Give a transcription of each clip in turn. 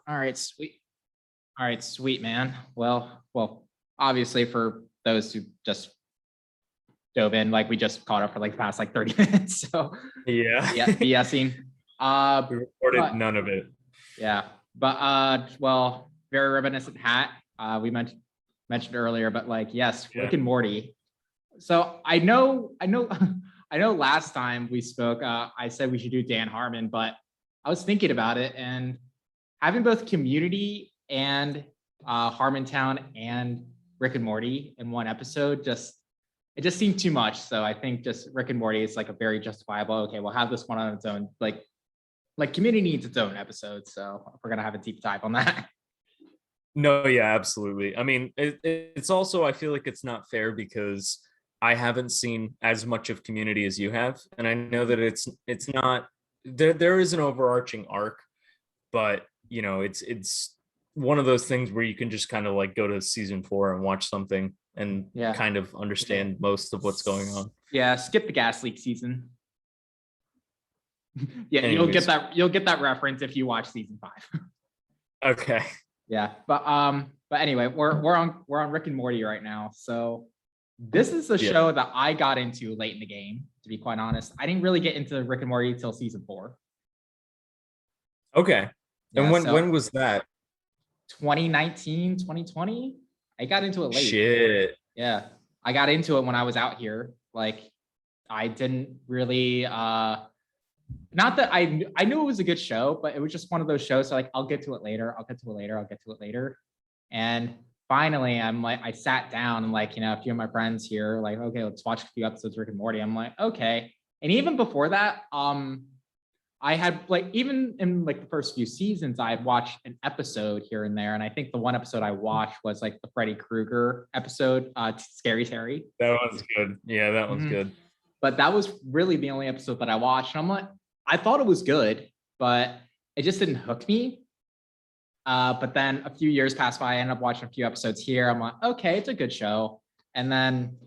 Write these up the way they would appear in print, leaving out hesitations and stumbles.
All right, sweet. All right, sweet, man. Well, obviously for those who just dove in, like we just caught up for like the past like 30 minutes. So Yeah. yeah, BSing. We recorded But none of it. yeah, but well, very reminiscent hat. We mentioned earlier, but like yes, Yeah. Rick and Morty. So I know, I know. Last time we spoke, I said we should do Dan Harmon, but I was thinking about it, and having both Community and Harmontown and Rick and Morty in one episode it just seemed too much. So I think just Rick and Morty is like a very justifiable. Okay, we'll have this one on its own. Like Community needs its own episode. So we're gonna have a deep dive on that. No, yeah, absolutely. I mean, it's also, I feel like it's not fair because I haven't seen as much of Community as you have, and I know that it's not there is an overarching arc, but it's one of those things where you can just kind of like go to season 4 and watch something and Yeah. kind of understand most of what's going on. Yeah, skip the gas leak season. Yeah, Anyways. you'll get that reference if you watch season 5. Okay. Yeah, but anyway, we're on Rick and Morty right now. So this is a show that I got into late in the game, to be quite honest. I didn't really get into Rick and Morty till season 4. Okay. Yeah, and when was that? 2019, 2020? I got into it late. Shit. Yeah. I got into it when I was out here. Like I didn't really not that I knew it was a good show, but it was just one of those shows. So like I'll get to it later. I'll get to it later. And finally I sat down and like, a few of my friends here, like, okay, let's watch a few episodes of Rick and Morty. I'm like, okay. And even before that, I had like, even in like the first few seasons, I had watched an episode here and there. And I think the one episode I watched was like the Freddy Krueger episode, Scary Terry. That one's good. Yeah, that one's good. But that was really the only episode that I watched. And I'm like, I thought it was good, but it just didn't hook me. But then a few years passed by, I ended up watching a few episodes here. I'm like, okay, it's a good show. And then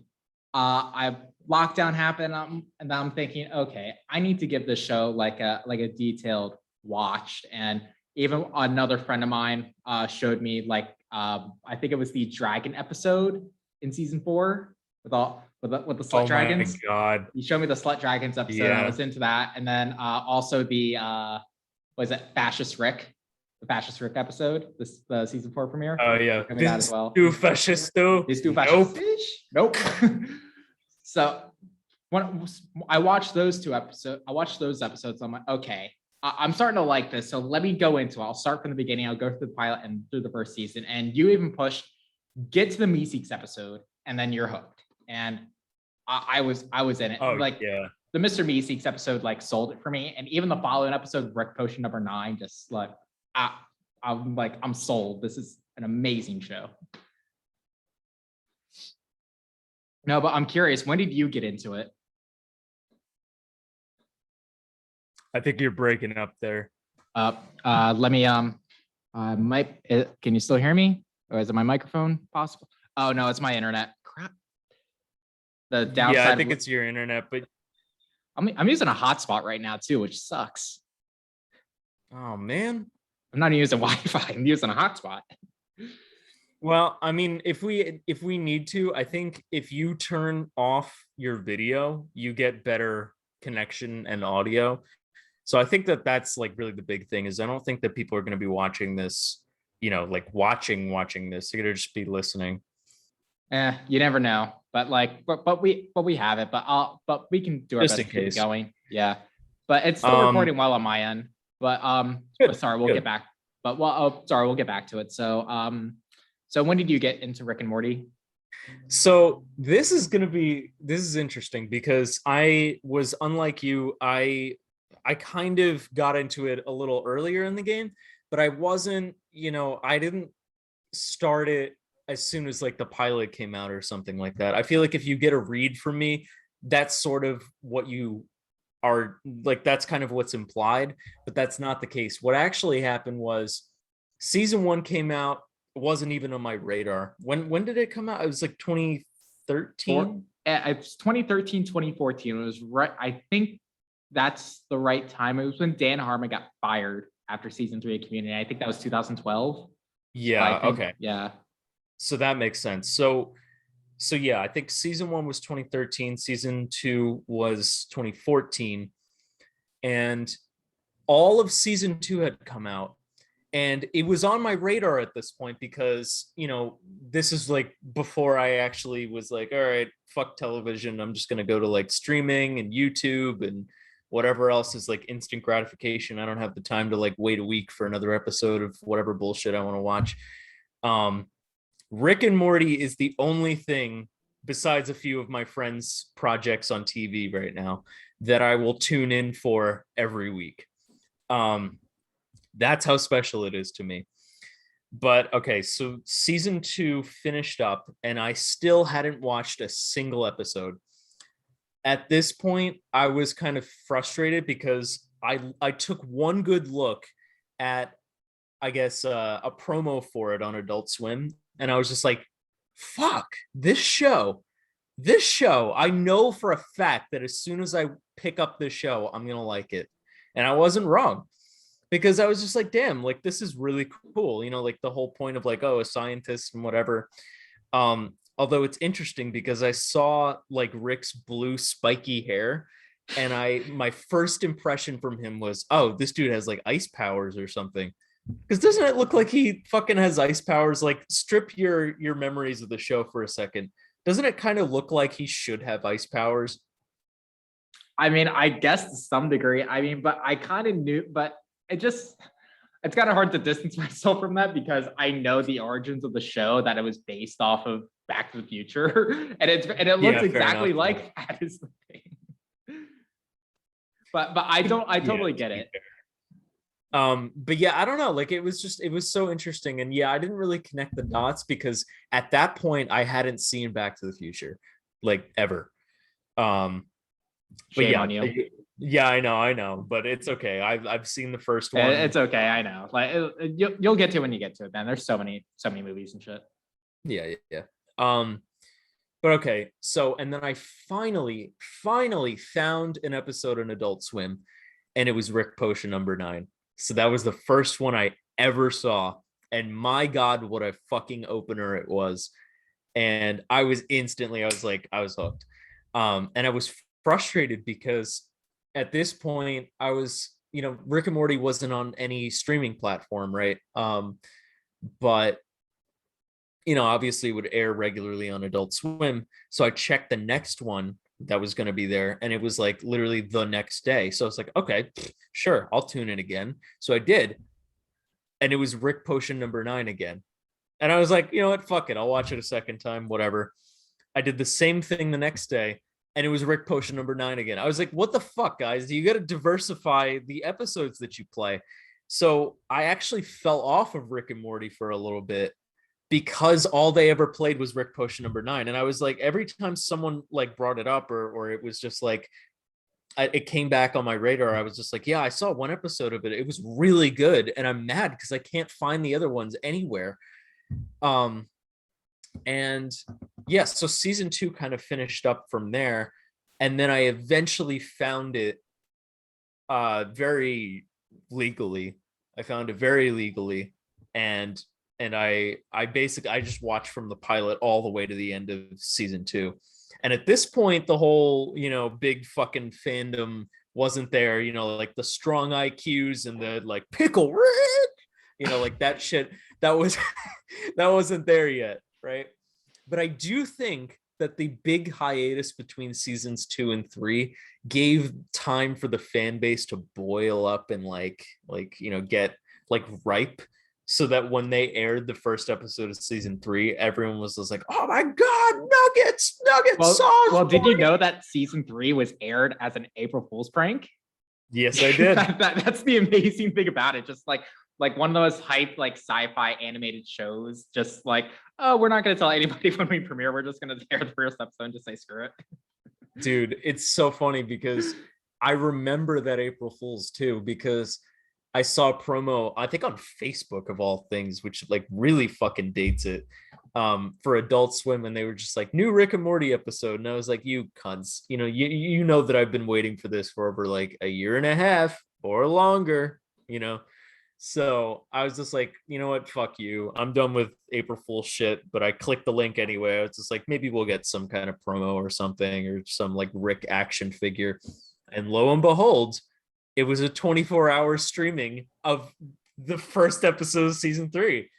lockdown happened, and I'm thinking, okay, I need to give this show like a detailed watch. And even another friend of mine showed me like I think it was the dragon episode in season 4 with the slut dragons. Oh my god! You showed me the slut dragons episode. Yeah. I was into that, and then also the was it Fascist Rick? The Fascist Rick episode, the season 4 premiere. Oh yeah, that as well. Fascist. Nope. So when I watched those episodes, I'm like, okay, I'm starting to like this. So let me go into it. I'll start from the beginning. I'll go through the pilot and through the first season. And you even pushed, get to the Meseeks episode, and then you're hooked. And I was in it. Oh, like yeah. The Mr. Meeseeks episode like sold it for me. And even the following episode, Rick Potion number 9, just like I'm sold. This is an amazing show. No, but I'm curious, when did you get into it? I think you're breaking up there. Let me can you still hear me? Or is it my microphone possible? Oh no, it's my internet. Crap. The downside. Yeah, I think it's your internet, but I'm using a hotspot right now too, which sucks. Oh man. I'm not using Wi-Fi, I'm using a hotspot. Well, I mean, if we need to, I think if you turn off your video, you get better connection and audio. So I think that's like really the big thing is I don't think that people are going to be watching this, like watching this. They're going to just be listening. You never know. But like, but we have it. But we can do our best to keep it going. Yeah. But it's still recording well on my end. But sorry, we'll get back. But we'll get back to it. So when did you get into Rick and Morty? So this is interesting because I was unlike you. I kind of got into it a little earlier in the game, but I wasn't, I didn't start it as soon as like the pilot came out or something like that. I feel like if you get a read from me, that's sort of what you are like, that's kind of what's implied, but that's not the case. What actually happened was season 1 came out. It wasn't even on my radar. When did it come out? It was like 2013. It's 2013, 2014. It was right. I think that's the right time. It was when Dan Harmon got fired after season 3 of Community. I think that was 2012. Yeah, I think, okay. yeah. So that makes sense. So yeah, I think season 1 was 2013, season 2 was 2014, and all of season 2 had come out. And it was on my radar at this point because, this is like before I actually was like, all right, fuck television. I'm just going to go to like streaming and YouTube and whatever else is like instant gratification. I don't have the time to like wait a week for another episode of whatever bullshit I want to watch. Rick and Morty is the only thing besides a few of my friends' projects on TV right now that I will tune in for every week. That's how special it is to me. But okay, so season 2 finished up and I still hadn't watched a single episode. At this point, I was kind of frustrated because I took one good look at, I guess, a promo for it on Adult Swim, and I was just like, fuck, this show, I know for a fact that as soon as I pick up this show, I'm going to like it. And I wasn't wrong. Because I was just like, damn, like this is really cool. Like the whole point of like, oh, a scientist and whatever. Although it's interesting because I saw like Rick's blue spiky hair, and my first impression from him was, oh, this dude has like ice powers or something. Because doesn't it look like he fucking has ice powers? Like, strip your memories of the show for a second. Doesn't it kind of look like he should have ice powers? I mean, I guess to some degree. I mean, but I kind of knew, but it's kind of hard to distance myself from that because I know the origins of the show, that it was based off of Back to the Future, and it looks exactly like that is the thing. But I totally get it. But yeah, I don't know, like it was so interesting, and yeah, I didn't really connect the dots because at that point I hadn't seen Back to the Future like ever. But Shame yeah, on you. yeah, I know, but it's okay. I've seen the first one. It's okay, I know. Like you'll get to it when you get to it, man. There's so many movies and shit. Yeah. But okay, so and then I finally found an episode on Adult Swim, and it was Rick Potion number 9. So that was the first one I ever saw, and my God, what a fucking opener it was. And I was hooked. And I was frustrated because at this point I was, Rick and Morty wasn't on any streaming platform, right? But obviously it would air regularly on Adult Swim. So I checked the next one that was going to be there, and it was like literally the next day. So it's like, okay, sure, I'll tune in again. So I did, and it was Rick Potion number 9 again. And I was like, you know what, fuck it, I'll watch it a second time, whatever. I did the same thing the next day, and it was Rick Potion number 9 again. I was like, what the fuck, guys? You got to diversify the episodes that you play. So I actually fell off of Rick and Morty for a little bit because all they ever played was Rick Potion number 9. And I was like, every time someone like brought it up, or it was just like, it came back on my radar, I was just like, yeah, I saw one episode of it. It was really good. And I'm mad because I can't find the other ones anywhere. And yeah, so season 2 kind of finished up from there. And then I eventually found it very legally. I found it very legally. And I basically, I just watched from the pilot all the way to the end of season 2. And at this point, the whole, big fucking fandom wasn't there, like the strong IQs and the like pickle Rick, like that shit, that wasn't there yet, right? But I do think that the big hiatus between seasons 2 and 3 gave time for the fan base to boil up and get like ripe, so that when they aired the first episode of season 3, everyone was just like, oh my God, nuggets sauce. Well, did you know that season 3 was aired as an April Fool's prank? Yes, I did. That's the amazing thing about it. Just like one of those hyped like sci-fi animated shows, just like, oh, we're not going to tell anybody when we premiere. We're just going to air the first episode and just say screw it. Dude, it's so funny because I remember that April Fool's too, because I saw a promo, I think on Facebook of all things, which like really fucking dates it, for Adult Swim, and they were just like, new Rick and Morty episode. And I was like, you cunts, you know that I've been waiting for this for over like a year and a half or longer, So I was just like, you know what, fuck you. I'm done with April Fool's shit. But I clicked the link anyway. I was just like, maybe we'll get some kind of promo or something, or some like Rick action figure. And lo and behold, it was a 24-hour streaming of the first episode of season 3.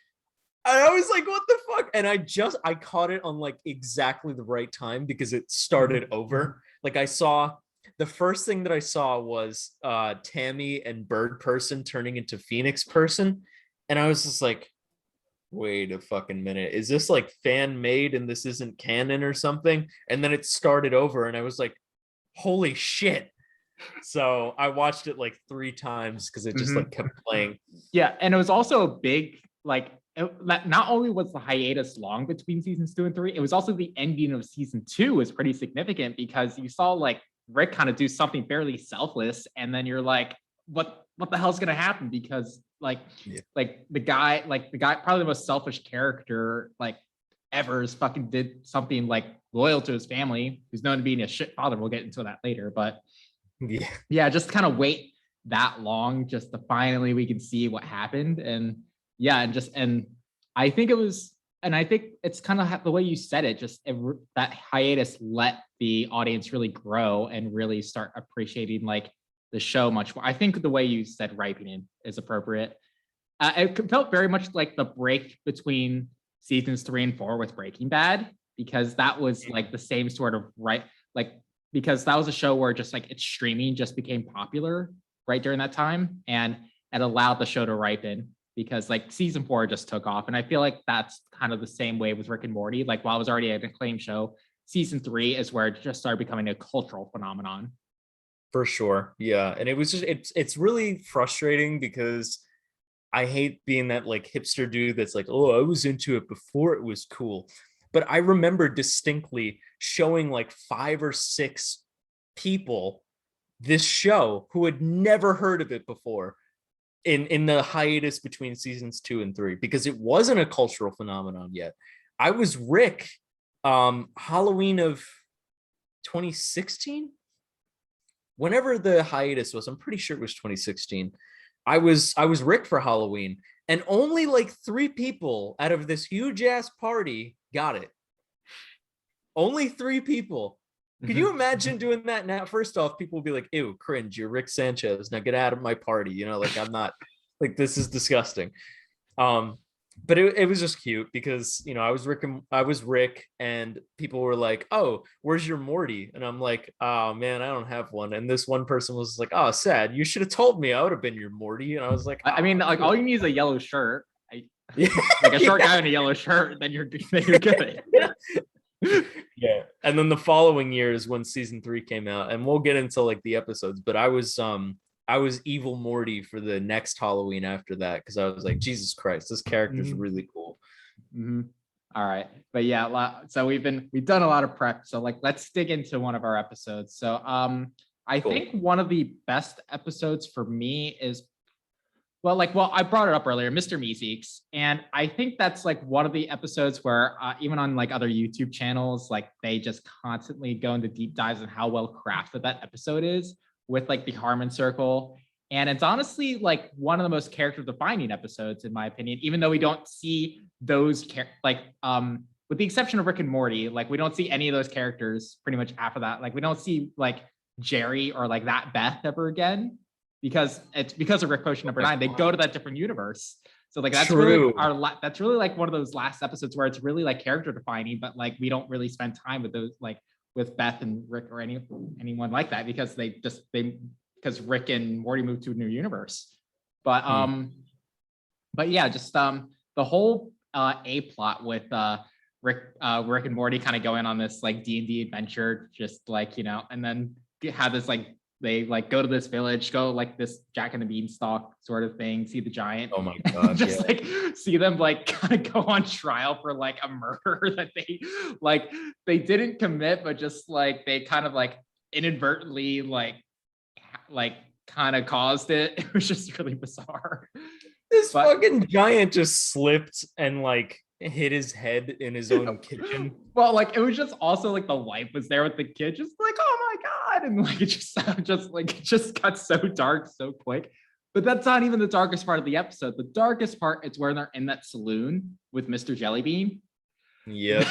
And I was like, what the fuck? And I caught it on like exactly the right time because it started over. Like I saw the first thing that I saw was Tammy and Bird Person turning into Phoenix Person. And I was just like, wait a fucking minute. Is this like fan made and this isn't canon or something? And then it started over and I was like, holy shit. So I watched it like 3 times because it just like kept playing. Yeah, and it was also a big like not only was the hiatus long between seasons 2 and 3, it was also the ending of season 2 was pretty significant because you saw like Rick kind of do something fairly selfless, and then you're like, what the hell's gonna happen? Because like the guy probably the most selfish character like ever is fucking did something like loyal to his family, who's known to being a shit father. We'll get into that later, but yeah, just kind of wait that long just to finally we can see what happened. And yeah, and I think it was, and I think it's kind of the way you said it, just that hiatus let the audience really grow and really start appreciating like the show much more. I think the way you said ripening is appropriate. It felt very much like the break between seasons 3 and 4 with Breaking Bad, because that was like the same sort of because that was a show where just like its streaming just became popular right during that time, and it allowed the show to ripen because like season 4 just took off. And I feel like that's kind of the same way with Rick and Morty. Like while it was already an acclaimed show, season 3 is where it just started becoming a cultural phenomenon. For sure. Yeah. And it was just it's really frustrating because I hate being that like hipster dude that's like, oh, I was into it before it was cool. But I remember distinctly showing like 5 or 6 people this show who had never heard of it before in the hiatus between seasons 2 and 3, because it wasn't a cultural phenomenon yet. I was Rick Halloween of 2016, whenever the hiatus was. I'm pretty sure it was 2016. I was Rick for Halloween, and only like 3 people out of this huge ass party got it. Only 3 people. Could you imagine doing that now? First off, people will be like, ew, cringe, you're Rick Sanchez. Now get out of my party. You know, like I'm not, like this is disgusting. But it was just cute because, you know, I was Rick and people were like, oh, where's your Morty? And I'm like, oh man, I don't have one. And this one person was like, oh, sad. You should have told me. I would have been your Morty. And I was like, oh, I mean, like all you need is a yellow shirt. Like a short guy in a yellow shirt, then you're good. Yeah. And then the following year is when season 3 came out, and we'll get into like the episodes, but I was evil Morty for the next Halloween after that because I was like, Jesus Christ, this character's really cool. All right, but yeah, so we've done a lot of prep, so like let's dig into one of our episodes. So I think one of the best episodes for me is I brought it up earlier, Mr. Meseeks. And I think that's like one of the episodes where even on like other YouTube channels, like they just constantly go into deep dives on how well crafted that episode is with like the Harmon Circle. And it's honestly like one of the most character defining episodes, in my opinion, even though we don't see those with the exception of Rick and Morty, like we don't see any of those characters pretty much after that. Like we don't see like Jerry or like that Beth ever again, because of Rick Potion number 9, they go to that different universe. So like that's really that's really like one of those last episodes where it's really like character defining, but like we don't really spend time with those like with Beth and Rick or anyone like that because because Rick and Morty moved to a new universe. But yeah, just the whole A plot with Rick and Morty kind of going on this like D&D adventure, just like, you know, and then have this like they like go to this village, go like this Jack and the Beanstalk sort of thing, see the giant. Oh my god! Just like see them like kind of go on trial for like a murder that they didn't commit, but just like they kind of like inadvertently like kind of caused it. It was just really bizarre. This fucking giant just slipped and like hit his head in his own kitchen. Well, like it was just also like the wife was there with the kid, just like, oh my god, and like it just got so dark so quick. But that's not even the darkest part of the episode. The darkest part is where they're in that saloon with Mr. Jellybean. Yep.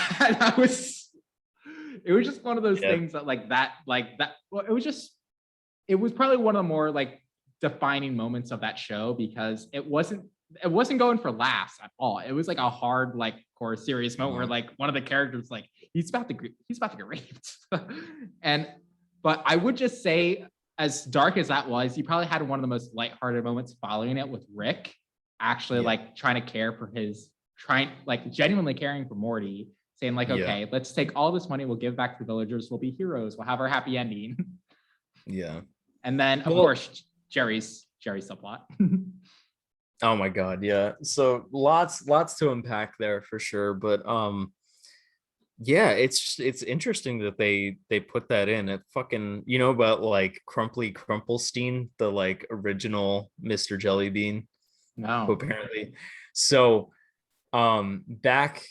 It was just one of those Yep. things that well, it was probably one of the more like defining moments of that show, because it wasn't going for laughs at all. It was like a hard, like, core serious moment where like one of the characters, like, he's about to get raped. But I would just say, as dark as that was, you probably had one of the most lighthearted moments following it, with Rick actually like trying to care for genuinely caring for Morty, saying like, okay, let's take all this money, we'll give back to the villagers, we'll be heroes, we'll have our happy ending. Yeah. And then of course Jerry's subplot. Oh my God, yeah. So lots to unpack there for sure, but yeah, it's interesting that they put that in. It fucking, you know about like Crumply Crumplestein, the like original Mr. Jellybean? No. Apparently. So back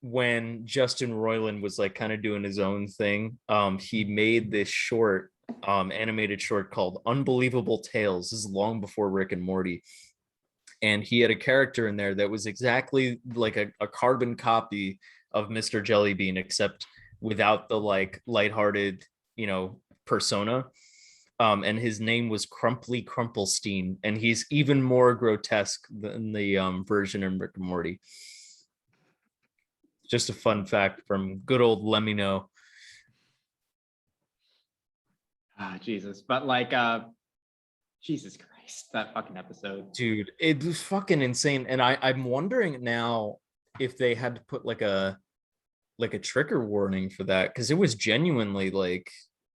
when Justin Roiland was like kind of doing his own thing, he made this short animated short called Unbelievable Tales. This is long before Rick and Morty. And he had a character in there that was exactly like a carbon copy of Mr. Jellybean, except without the like lighthearted, you know, persona. And his name was Crumply Crumplestein, and he's even more grotesque than the version in Rick and Morty. Just a fun fact from good old Let Me Know. Jesus. But like Jesus Christ, that fucking episode. Dude, it was fucking insane. And I'm wondering now if they had to put like a trigger warning for that, because it was genuinely like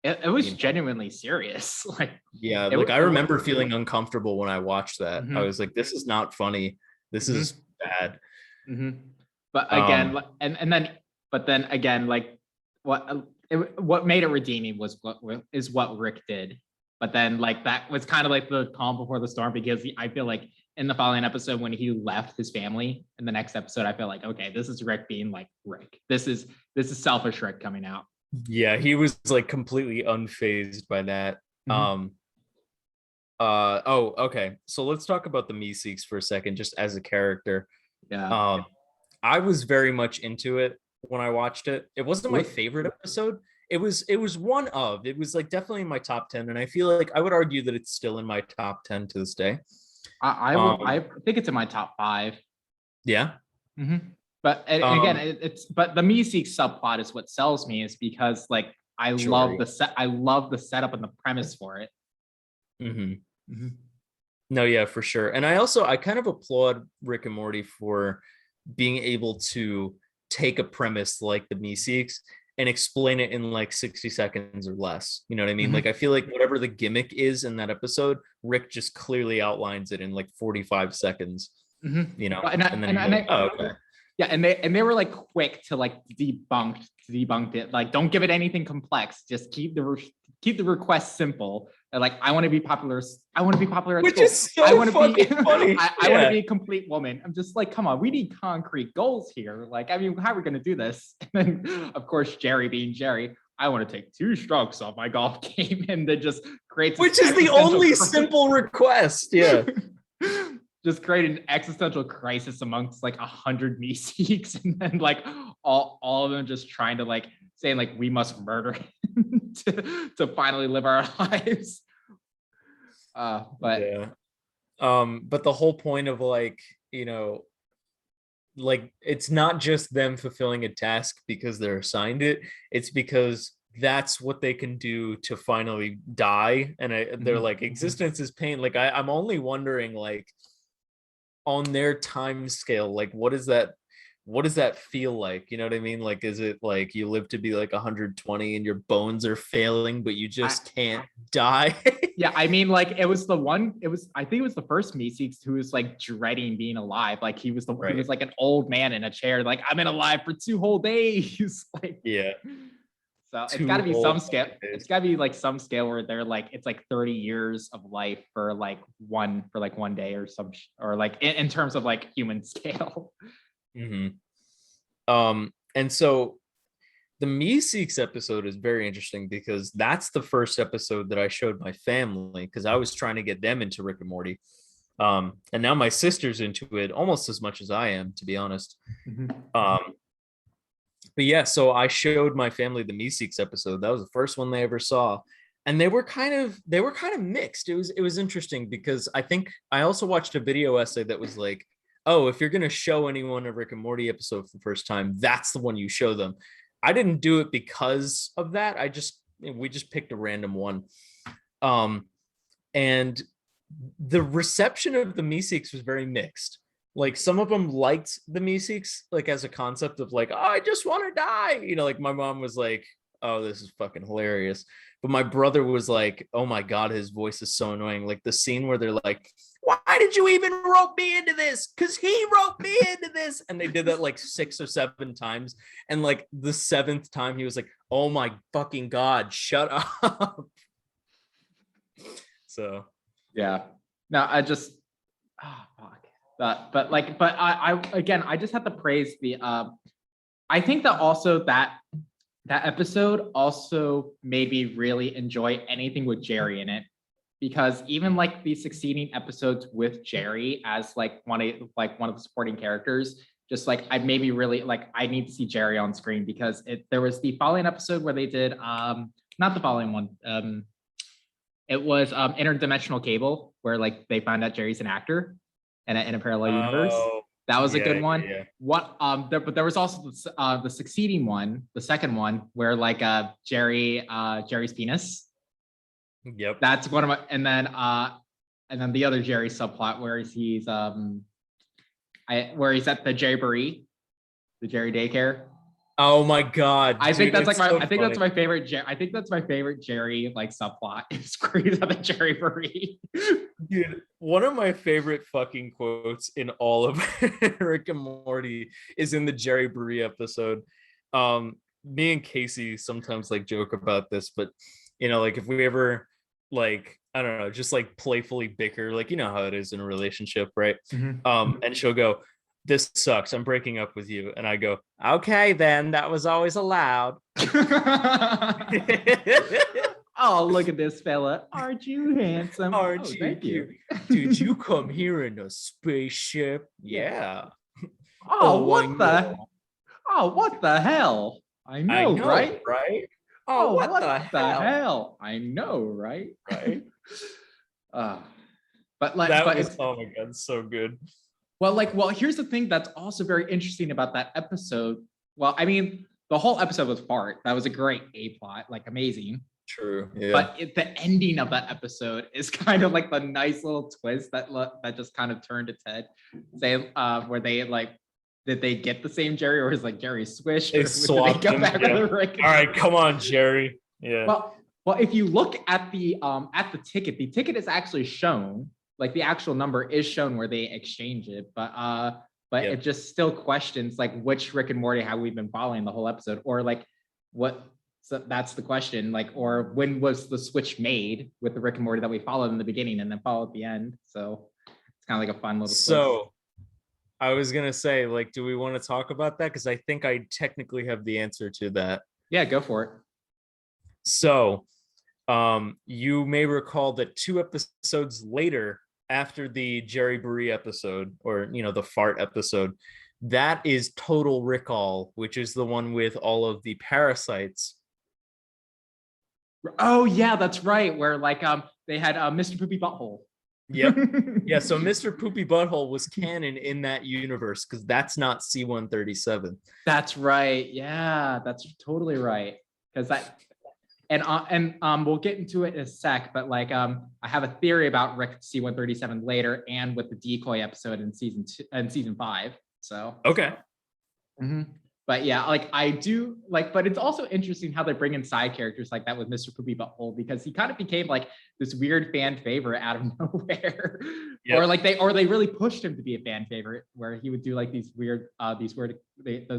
it was genuinely serious. Like, yeah, like I remember feeling uncomfortable when I watched that. Mm-hmm. I was like, this is not funny. This is bad. Mm-hmm. But again, but then again, like what made it redeeming was what Rick did. But then like that was kind of like the calm before the storm, because I feel like in the following episode, when he left his family, in the next episode, I feel like, okay, this is Rick being like Rick. This is selfish Rick coming out. Yeah, he was like completely unfazed by that. Okay. So let's talk about the Meseeks for a second, just as a character. Yeah. I was very much into it when I watched it. It wasn't my favorite episode. It was like definitely in my top 10, and I feel like I would argue that it's still in my top 10 to this day. I think it's in my top 5. Yeah. But again, but the Meseeks subplot is what sells me, is because like I love the setup and the premise for it. No, yeah, for sure. And I kind of applaud Rick and Morty for being able to take a premise like the Meseeks and explain it in like 60 seconds or less. You know what I mean? Like I feel like whatever the gimmick is in that episode, Rick just clearly outlines it in like 45 seconds. You know, okay. Yeah, and they were like quick to like debunk it. Like, don't give it anything complex. Just keep the request simple. They're like, I want to be popular. I want to be popular at Which school. Is so I want to fucking be funny. I want to be a complete woman. I'm just like, come on, we need concrete goals here. Like, I mean, how are we gonna do this? And then of course, Jerry being Jerry, I want to take 2 strokes off my golf game, and then just creates, which is the only simple request. Yeah. Just create an existential crisis amongst like 100 Meseeks, and then like all of them just trying to like saying like, we must murder him to finally live our lives. But the whole point of like, you know, like it's not just them fulfilling a task because they're assigned it, it's because that's what they can do to finally die, and they're like, existence is pain. Like I'm only wondering, like, on their time scale, like what does that feel like? You know what I mean? Like, is it like you live to be like 120 and your bones are failing, but you just can't die? Yeah, I mean, like I think it was the first Meseeks who was like dreading being alive. Like he was he was like an old man in a chair, like, I've been alive for 2 whole days. Like, yeah. So it's got to be some scale. It's got to be like some scale where they're like, it's like 30 years of life for like one day or some, or like in terms of like human scale. And so The Meseeks episode is very interesting because that's the first episode that I showed my family because I was trying to get them into Rick and Morty. And now my sister's into it almost as much as I am, to be honest. But yeah, so I showed my family the Meseeks episode. That was the first one they ever saw. And they were kind of mixed. It was interesting because I think I also watched a video essay that was like, oh, if you're gonna show anyone a Rick and Morty episode for the first time, that's the one you show them. I didn't do it because of that. We just picked a random one. And the reception of the Meseeks was very mixed. Like some of them liked the Meseeks, like as a concept of like, oh, I just want to die. You know, like my mom was like, oh, this is fucking hilarious. But my brother was like, oh my God, his voice is so annoying. Like the scene where they're like, why did you even rope me into this? Because he roped me into this. And they did that like 6 or 7 times. And like the 7th time, he was like, oh my fucking God, shut up. So, yeah. No, I just, fuck. But I again, I just have to praise the, I think that also that episode also made me really enjoy anything with Jerry in it, because even like the succeeding episodes with Jerry as like one of the supporting characters, just like I made me really like I need to see Jerry on screen, because there was the following episode where they did not the following one, it was interdimensional cable, where like they found out Jerry's an actor in a parallel universe. That was a good one. Yeah. What but there was also the succeeding one, the second one, where like Jerry's penis. Yep. That's one of my, and then the other Jerry subplot where he's where he's at the Jerry Burry, the Jerry daycare. Oh my God. I think that's like so I think that's my favorite I think that's my favorite Jerry like subplot is where he's at the Jerry Burry. Dude, one of my favorite fucking quotes in all of Rick and Morty is in the Jerry Burry episode. Me and Casey sometimes like joke about this, but you know, like if we ever like, I don't know, just like playfully bicker, like you know how it is in a relationship, right? And she'll go, this sucks, I'm breaking up with you. And I go, okay, then that was always allowed. Oh, look at this fella. Aren't you handsome? Aren't you? Thank you. Did you come here in a spaceship? Yeah. Oh, what the hell? I know, right? Right? Oh, what the hell? I know, right? Right. But like that was, oh my God, so good. Well, here's the thing that's also very interesting about that episode. Well, I mean, the whole episode was fart. That was a great A plot, like amazing. True. Yeah. But the ending of that episode is kind of like the nice little twist that just kind of turned its head. Say, where they like, did they get the same Jerry, or is like Jerry swish? They swapped them. Yeah. All right, come on, Jerry. Yeah. Well, if you look at the ticket is actually shown. Like the actual number is shown where they exchange it, but it just still questions like which Rick and Morty have we been following the whole episode, or like what. So that's the question, like, or when was the switch made with the Rick and Morty that we followed in the beginning and then followed at the end? So it's kind of like a fun little. So I was gonna say, like, do we want to talk about that? Because I think I technically have the answer to that. Yeah, go for it. So, you may recall that 2 episodes later, after the Jerry Burry episode, or you know, the fart episode, that is Total Recall, which is the one with all of the parasites. Oh yeah, that's right. Where like they had Mr. Poopy Butthole. Yep. Yeah. So Mr. Poopy Butthole was canon in that universe because that's not C-137. That's right. Yeah, that's totally right. Because that. And we'll get into it in a sec, but like I have a theory about Rick C-137 later, and with the decoy episode in season 5. So okay. But yeah, like I do like, but it's also interesting how they bring in side characters like that with Mr. Poopy Butthole, because he kind of became like this weird fan favorite out of nowhere. Yep. Or they really pushed him to be a fan favorite, where he would do like those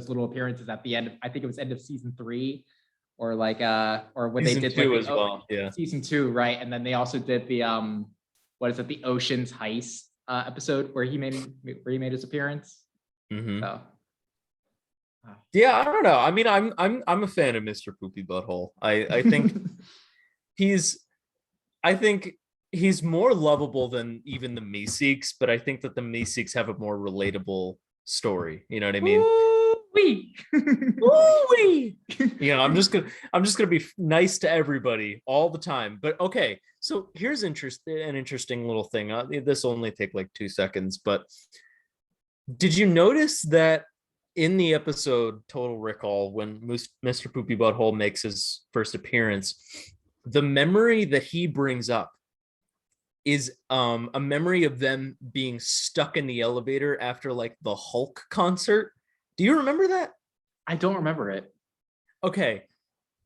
little appearances at the end of, I think it was end of season 3. Or like or when season they did 2 like as well. Yeah. Season 2, right? And then they also did the the Ocean's Heist episode where he made his appearance. So Yeah, I don't know. I mean, I'm a fan of Mr. Poopy Butthole. I think he's I think he's more lovable than even the Meseeks, but I think that the Meseeks have a more relatable story. You know what I mean? Woo-wee. Ooh-wee! I'm just gonna be nice to everybody all the time. But okay, so here's an interesting little thing. This will only take like 2 seconds, but did you notice that in the episode Total Recall, when Mr. Poopy Butthole makes his first appearance, the memory that he brings up is a memory of them being stuck in the elevator after like the Hulk concert. Do you remember that? I don't remember it. Okay,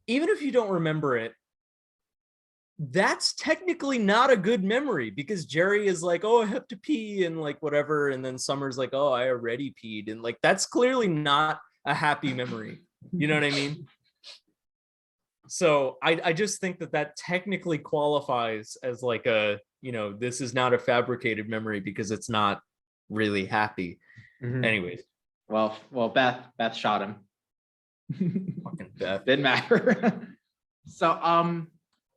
even if you don't remember it, that's technically not a good memory because Jerry is like, oh, I have to pee and like whatever. And then Summer's like, oh, I already peed. And like, that's clearly not a happy memory. You know what I mean? So I just think that technically qualifies as like this is not a fabricated memory because it's not really happy. Mhm. Anyways. Well, Beth shot him. Fucking Beth. Didn't matter. So,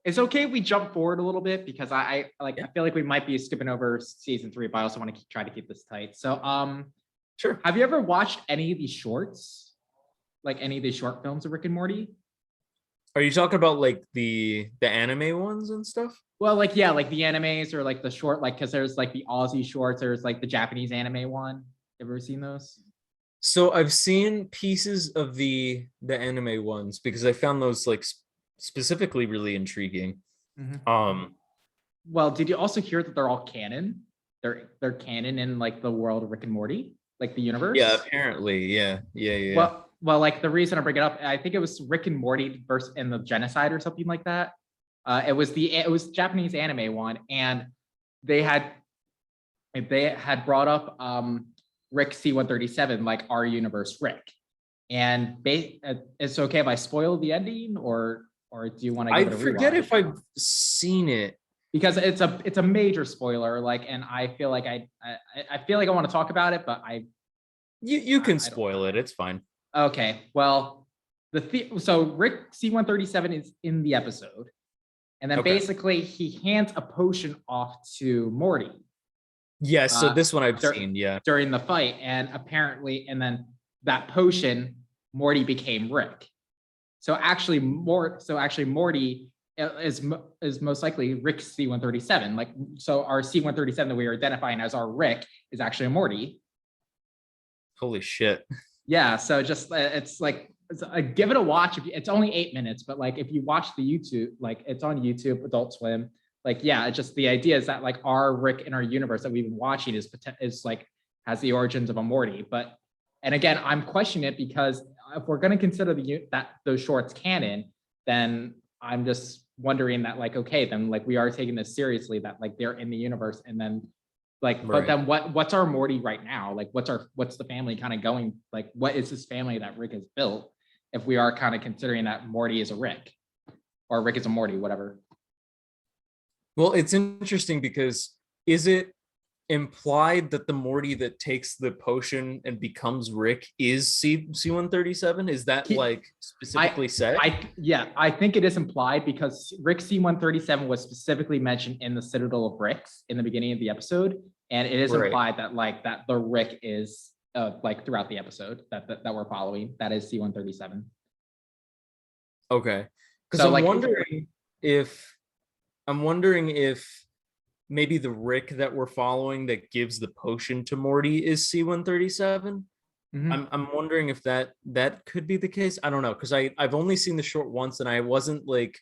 it's okay if we jump forward a little bit because I feel like we might be skipping over season 3, but I also want to try to keep this tight. So, Sure. have you ever watched any of these shorts? Like any of these short films of Rick and Morty? Are you talking about like the anime ones and stuff? Well, like yeah, like the animes or like the short, like because there's like the Aussie shorts, there's like the Japanese anime one. Ever seen those? So I've seen pieces of the anime ones because I found those like specifically really intriguing. Mhm. Well, did you also hear that they're all canon? They're canon in like the world of Rick and Morty, like the universe. Yeah, apparently, yeah. Well, like the reason I bring it up, I think it was Rick and Morty versus in the genocide or something like that. It was Japanese anime one, and they had brought up Rick C-137, like our universe Rick. And it's okay if I spoil the ending, or do you want to give it a rewatch? I forget if I've seen it Because it's a major spoiler, like, and I feel like I feel like I want to talk about it, but you can spoil it. It's fine. Okay, well, so Rick C-137 is in the episode, and then basically he hands a potion off to Morty. Yes, so this one I've seen, yeah. During the fight, and apparently, and then that potion, Morty became Rick. So actually, Morty is most likely Rick C-137. Like, so our C-137 that we are identifying as our Rick is actually a Morty. Holy shit. Yeah, so just give it a watch. It's only 8 minutes, but like if you watch the YouTube, like it's on YouTube, Adult Swim. Like, yeah, it's just the idea is that like our Rick in our universe that we've been watching is like has the origins of a Morty. But and again, I'm questioning it because if we're going to consider those shorts canon, then I'm just wondering that like, okay, then like we are taking this seriously, that like they're in the universe, and then like, Right. But then what's our Morty right now? Like what's the family kind of going, like what is this family that Rick has built if we are kind of considering that Morty is a Rick or Rick is a Morty, whatever. Well, it's interesting because is it implied that the Morty that takes the potion and becomes Rick is C-137? Is that like specifically said? I think it is implied because Rick C-137 was specifically mentioned in the Citadel of Ricks in the beginning of the episode, and it is implied that like that the Rick is like throughout the episode that we're following, that is C-137. Okay, because I'm wondering if maybe the Rick that we're following that gives the potion to Morty is C-137. Mm-hmm. I'm wondering if that could be the case. I don't know, because I've only seen the short once and I wasn't like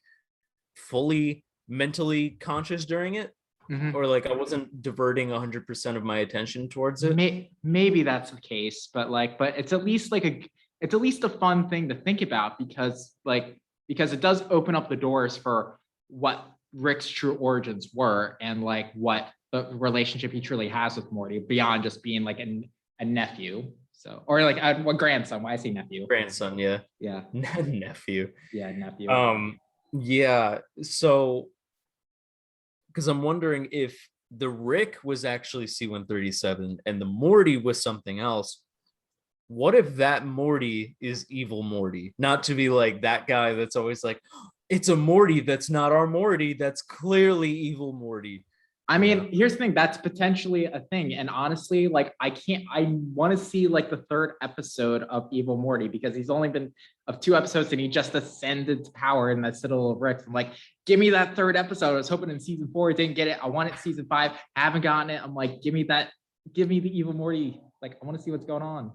fully mentally conscious during it. Mm-hmm. Or like I wasn't diverting 100% of my attention towards it. Maybe that's the case, but it's at least a fun thing to think about because it does open up the doors for what Rick's true origins were and like what the relationship he truly has with Morty beyond just being like a nephew. So, or like a grandson. Why I say nephew? Grandson, yeah. Yeah. Nephew. Yeah, nephew. Yeah. So, because I'm wondering if the Rick was actually C-137 and the Morty was something else, what if that Morty is evil Morty? Not to be like that guy that's always like, it's a Morty that's not our Morty. That's clearly evil Morty. I You mean, know? here's the thing, that's potentially a thing. And honestly, like I want to see like the third episode of Evil Morty because he's only been of 2 episodes and he just ascended to power in that Citadel of Rick. I'm like, give me that third episode. I was hoping in season 4, I didn't get it. I wanted season 5, haven't gotten it. I'm like, give me the Evil Morty. Like, I want to see what's going on.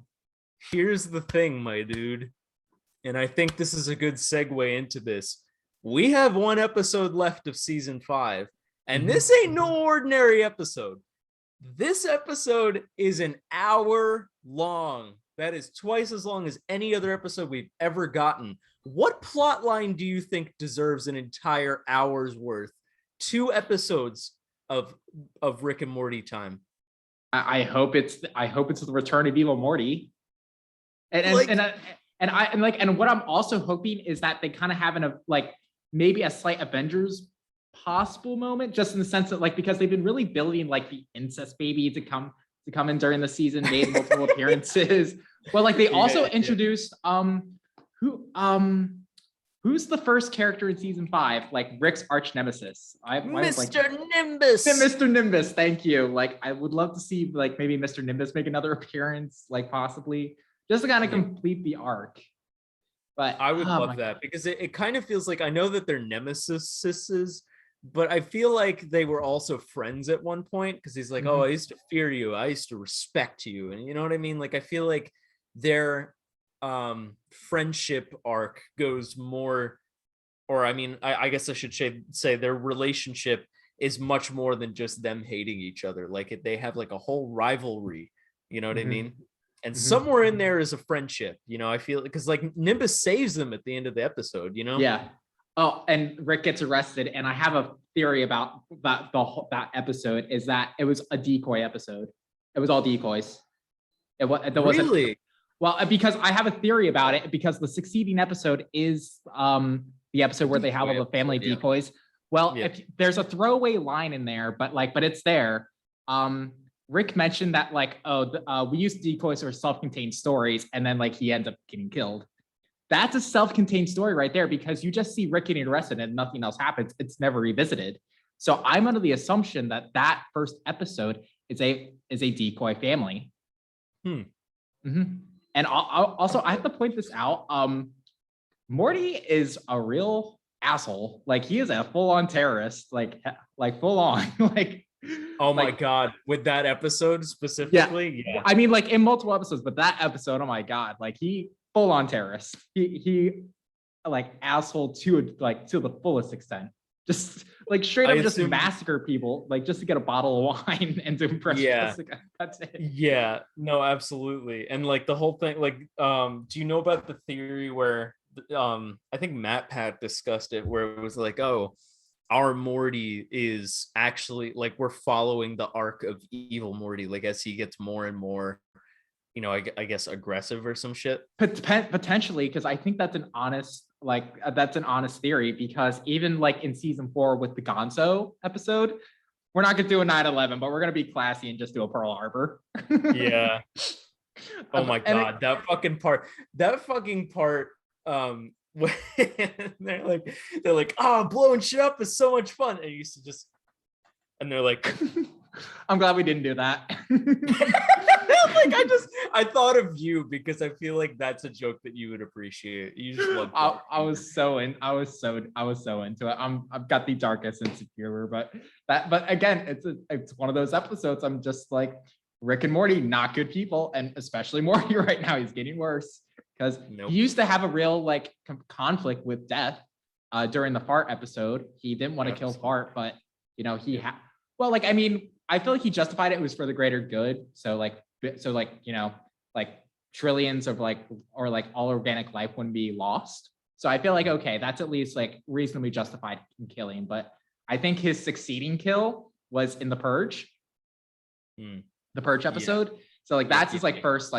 Here's the thing, my dude. And I think this is a good segue into this. We have 1 episode left of season 5. And this ain't no ordinary episode. This episode is an hour long. That is twice as long as any other episode we've ever gotten. What plot line do you think deserves an entire hour's worth? 2 episodes of Rick and Morty time. I hope it's the return of Evil Morty. And what I'm also hoping is that they kind of have maybe a slight Avengers possible moment, just in the sense that because they've been really building the incest baby to come in during the season, made multiple appearances. Well, they also introduced who's the first character in season 5, Rick's arch nemesis? Mr. Nimbus. Mr. Nimbus, thank you. I would love to see maybe Mr. Nimbus make another appearance, possibly just to kind of complete the arc. But I would love that because it kind of feels like, I know that they're nemesises, but I feel like they were also friends at one point because he's like, oh, I used to fear you. I used to respect you. And you know what I mean? I feel like their friendship arc goes more, or I mean, I guess I should say their relationship is much more than just them hating each other. They have a whole rivalry, you know what I mean? And somewhere in there is a friendship, I feel, because Nimbus saves them at the end of the episode, Yeah. Oh, and Rick gets arrested, and I have a theory about that episode is that it was a decoy episode. It was all decoys. There wasn't really. Well, because I have a theory about it, because the succeeding episode is the episode where they have all the family decoys. Well, if there's a throwaway line in there, but it's there. Rick mentioned that we use decoys or self-contained stories, and then he ends up getting killed. That's a self-contained story right there, because you just see Rick getting arrested and nothing else happens. It's never revisited. So I'm under the assumption that first episode is a decoy family. And also, I have to point this out. Morty is a real asshole. He is a full-on terrorist. Full on. Oh my God, with that episode specifically? Yeah. I mean, in multiple episodes, but that episode, oh my God, he full-on terrorist. He asshole to the fullest extent. Just straight up just massacre people just to get a bottle of wine and to impress Jessica. That's it. Yeah, no, absolutely. And the whole thing, do you know about the theory where I think Matt Pat discussed it, where it was oh, our Morty is actually we're following the arc of evil Morty, as he gets more and more, I guess aggressive or some shit. Potentially, because I think that's an honest theory, because even in season 4 with the Gonzo episode, we're not gonna do a 9/11, but we're gonna be classy and just do a Pearl Harbor. Yeah. Oh my God, that fucking part when they're like, oh, blowing shit up is so much fun, and you used to just, and they're like, I'm glad we didn't do that. I thought of you because I feel like that's a joke that you would appreciate. You just love. I was so into it. I've got the darkest sense of humor, but again, it's one of those episodes. I'm just Rick and Morty, not good people, and especially Morty right now. He's getting worse because he used to have a real conflict with death during the fart episode. He didn't want to kill Fart, but he had. Well, I mean, I feel he justified it. It was for the greater good. So trillions of or all organic life wouldn't be lost. So I feel okay, that's at least reasonably justified in killing. But I think his succeeding kill was in the Purge, the Purge episode. Yeah. So that's his first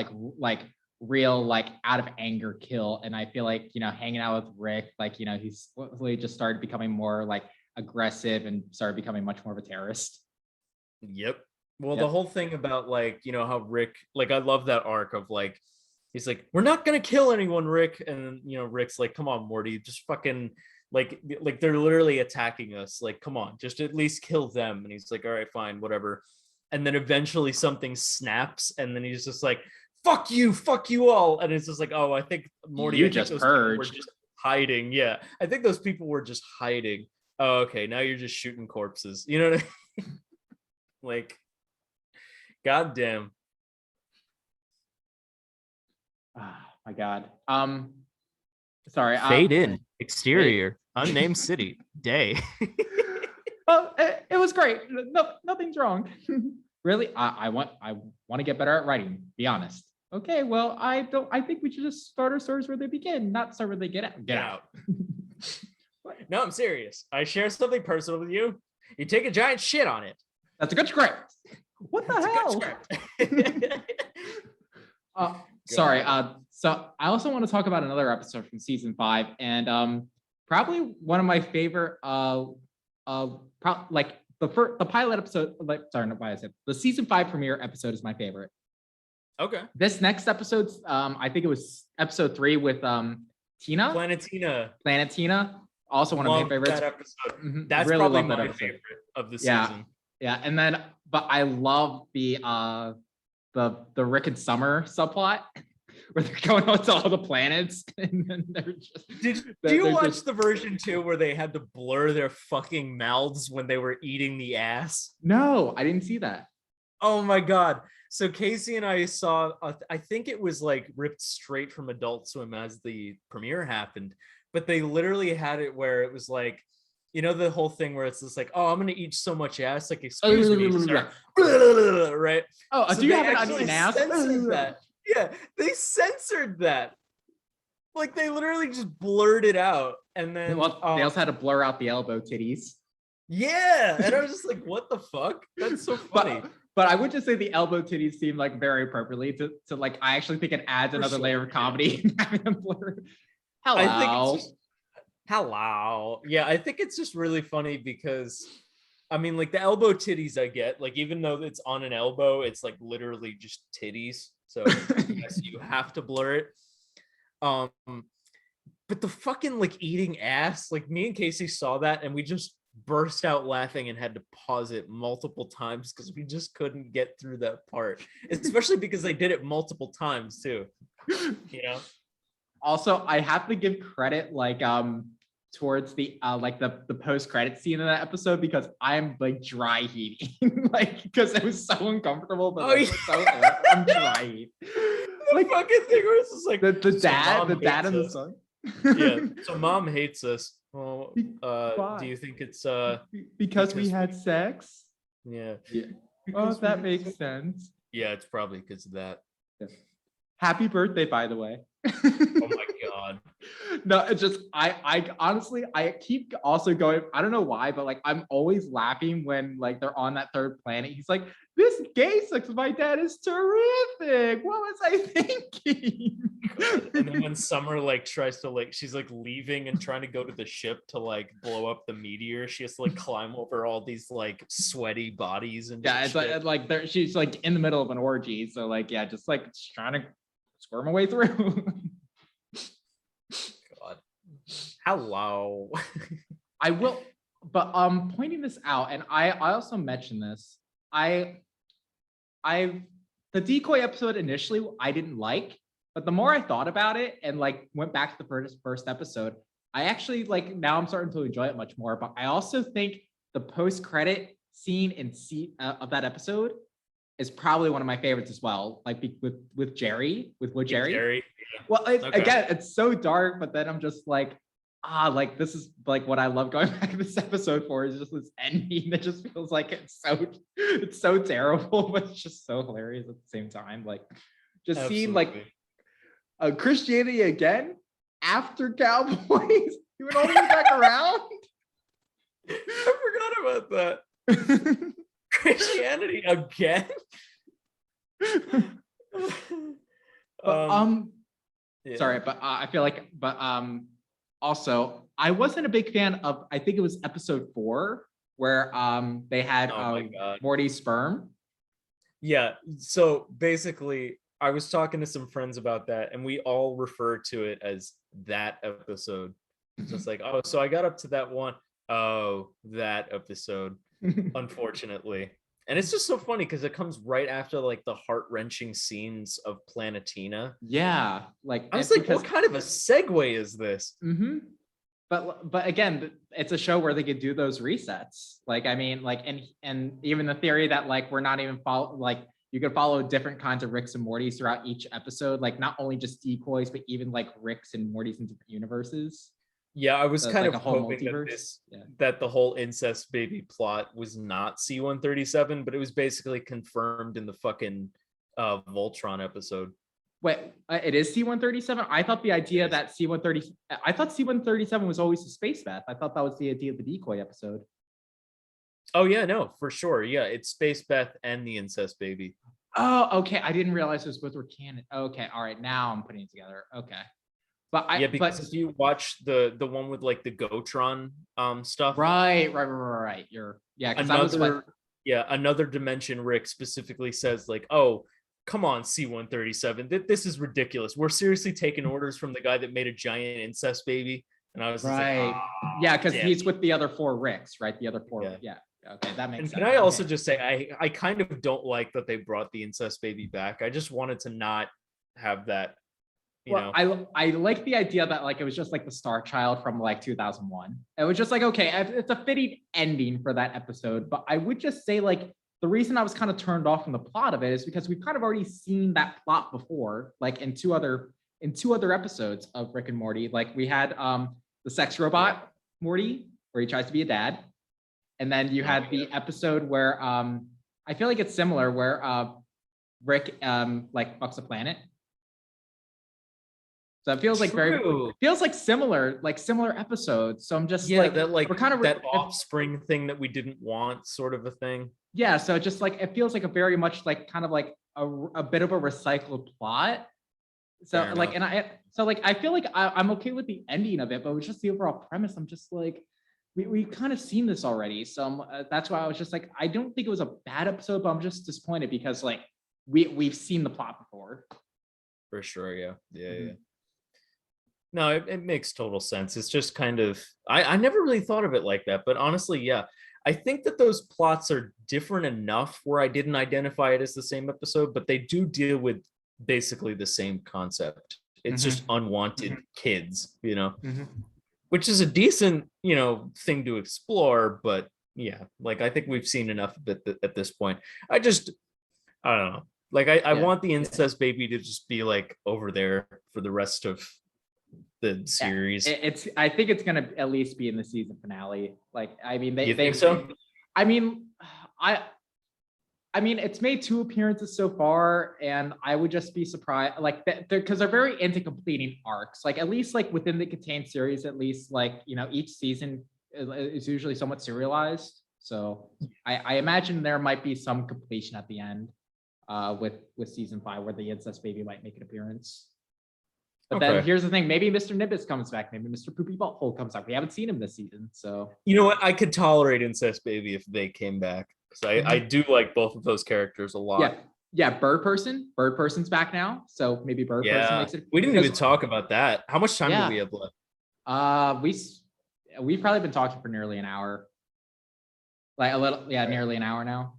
real out of anger kill. And I feel hanging out with Rick, he's really just started becoming more aggressive and started becoming much more of a terrorist. Yep. Well, the whole thing about how Rick, I love that arc of he's like, we're not gonna kill anyone, Rick. And Rick's like, come on, Morty, just fucking like they're literally attacking us. Like, come on, just at least kill them. And he's like, all right, fine, whatever. And then eventually something snaps, and then he's just like, fuck you all. And it's just like, oh, I think Morty, You just purged. were just hiding. Yeah, I think those people were just hiding. Oh, okay, now you're just shooting corpses. You know what I mean? Like, goddamn. Oh my god. Sorry. Fade in. Exterior. Unnamed city. Day. Well, it was great. No, nothing's wrong. Really, I want to get better at writing. Be honest. Okay, well, I think we should just start our stories where they begin, not start where they get out. Get out. No, I'm serious. I share something personal with you. You take a giant shit on it. That's a good script. What the hell? Sorry. So I also want to talk about another episode from season 5, and probably one of my favorite. Like the pilot episode. Like, sorry, not pilot. The season 5 premiere episode is my favorite. Okay. This next episode, I think it was episode 3 with Tina. Planetina. Also one of my favorites. That episode. Mm-hmm. That's really probably my favorite of the season. Yeah, and then but I love the Rick and Summer subplot where they're going out to all the planets and then they're just. Do you watch the version too where they had to blur their fucking mouths when they were eating the ass? No, I didn't see that. Oh my god. So Casey and I saw, I think it was like ripped straight from Adult Swim as the premiere happened, but they literally had it where it was like, the whole thing where it's just like, oh, I'm gonna eat so much ass, like, excuse me, sir. Right? Oh, so do you have an onion ass? That. Yeah, they censored that. Like, they literally just blurred it out, and then they also had to blur out the elbow titties. Yeah, and I was just like, what the fuck? That's so funny. But I would just say the elbow titties seem like very appropriately to like, I actually think it adds another layer of comedy having them blur. Hello. Hello. Yeah, I think it's just really funny because, I mean, like, the elbow titties I get, like, even though it's on an elbow, it's like literally just titties. So yes, you have to blur it. But the fucking like eating ass, like, me and Casey saw that and we just burst out laughing and had to pause it multiple times because we just couldn't get through that part, especially because they did it multiple times too. Also, I have to give credit, like, towards the like the post-credit scene of that episode, because I'm like dry heaving, like, because it was so uncomfortable, but I'm dry heaving. Like, fucking thing where it's just like the dad and the son. Yeah, so mom hates us. Well, do you think it's because we had sex? Yeah. Oh, that makes sense. Yeah, it's probably because of that. Yeah. Happy birthday, by the way. Oh my god. No, it's just I honestly I keep also going. I don't know why, but like, I'm always laughing when like they're on that third planet. He's like, this gay sex with my dad is terrific. What was I thinking? And then when Summer like tries to, like, she's like leaving and trying to go to the ship to like blow up the meteor, she has to like climb over all these like sweaty bodies and yeah, it's like she's like in the middle of an orgy, so like, yeah, just like trying to squirm her way through. God. Hello. I will, but pointing this out, and I also mentioned this. The decoy episode initially I didn't like, but the more I thought about it and like went back to the first episode, I actually like, now I'm starting to enjoy it much more. But I also think the post-credit scene of that episode is probably one of my favorites as well. Like with Jerry. Jerry. Well, again, it's so dark, but then I'm just like, like, this is like what I love going back to this episode for, is just this ending that just feels like it's so terrible, but it's just so hilarious at the same time. Like, just seeing like Christianity again after Cowboys, he went all the way back around. I forgot about that. Christianity again. Sorry, but I feel like, also, I wasn't a big fan of, I think it was episode 4 where they had Morty Sperm. Yeah, so basically I was talking to some friends about that, and we all refer to it as that episode. Just like, oh, so I got up to that one. Oh, that episode, unfortunately. And it's just so funny because it comes right after like the heart-wrenching scenes of Planetina. Yeah, like I was like, what kind of a segue is this? But again, it's a show where they could do those resets. Like, I mean, like, and even the theory that like we're not even like you could follow different kinds of Ricks and Mortys throughout each episode, like not only just decoys, but even like Ricks and Mortys in different universes. Yeah, I was So kind like of a whole hoping multiverse. that the whole incest baby plot was not C-137, but it was basically confirmed in the fucking Voltron episode. Wait, it is C-137? I thought the idea that I thought C-137 was always a space bath. I thought that was the idea of the decoy episode. Oh yeah, no, for sure. Yeah, it's Space Beth and the incest baby. Oh, okay. I didn't realize those both were canon. Okay, all right. Now I'm putting it together. Okay. Because if you watch the one with like the Gotron stuff. Right. Another dimension Rick specifically says like, oh, come on, C-137. This is ridiculous. We're seriously taking orders from the guy that made a giant incest baby. And I was right. Like, yeah, because he's with the other 4 Ricks, right? The other 4. Yeah. Okay, that makes sense. Can I also just say I kind of don't like that they brought the incest baby back. I just wanted to not have that. You know. I like the idea that like it was just like the Star Child from like 2001. It was just like, okay, it's a fitting ending for that episode. But I would just say like the reason I was kind of turned off from the plot of it is because we've kind of already seen that plot before, like in two other episodes of Rick and Morty. Like we had the sex robot Morty, where he tries to be a dad. And then you had the episode where I feel like it's similar, where Rick like fucks a planet. So it feels like similar episodes. So I'm just like we're kind of that offspring thing that we didn't want, sort of a thing. Yeah, so just like it feels like a very much like kind of like a bit of a recycled plot. So like, and I feel like I'm okay with the ending of it, but with just the overall premise, I'm just like, we've kind of seen this already. So that's why I was just like, I don't think it was a bad episode, but I'm just disappointed because like we've seen the plot before. For sure, yeah. No, it makes total sense. It's just kind of I never really thought of it like that, but honestly, yeah. I think that those plots are different enough where I didn't identify it as the same episode, but they do deal with basically the same concept. It's just unwanted kids, which is a decent, thing to explore. But yeah, like I think we've seen enough of it at this point. I don't know. Like I want the incest baby to just be like over there for the rest of the series. I think it's gonna at least be in the season finale. Like, I mean, you think so? I mean, it's made 2 appearances so far, and I would just be surprised, like, because they're very into completing arcs. Like, at least like within the contained series, at least like each season is usually somewhat serialized. So I imagine there might be some completion at the end, with season 5 where the incest baby might make an appearance. But then here's the thing, maybe Mr. Nimbus comes back, maybe Mr. Poopy Butthole comes back. We haven't seen him this season, so. You know what? I could tolerate Incest Baby if they came back, because I do like both of those characters a lot. Yeah, Bird Person's back now, so maybe Bird Person makes it. We didn't even talk about that. How much time do we have left? We've probably been talking for nearly an hour. Like a little, nearly an hour now.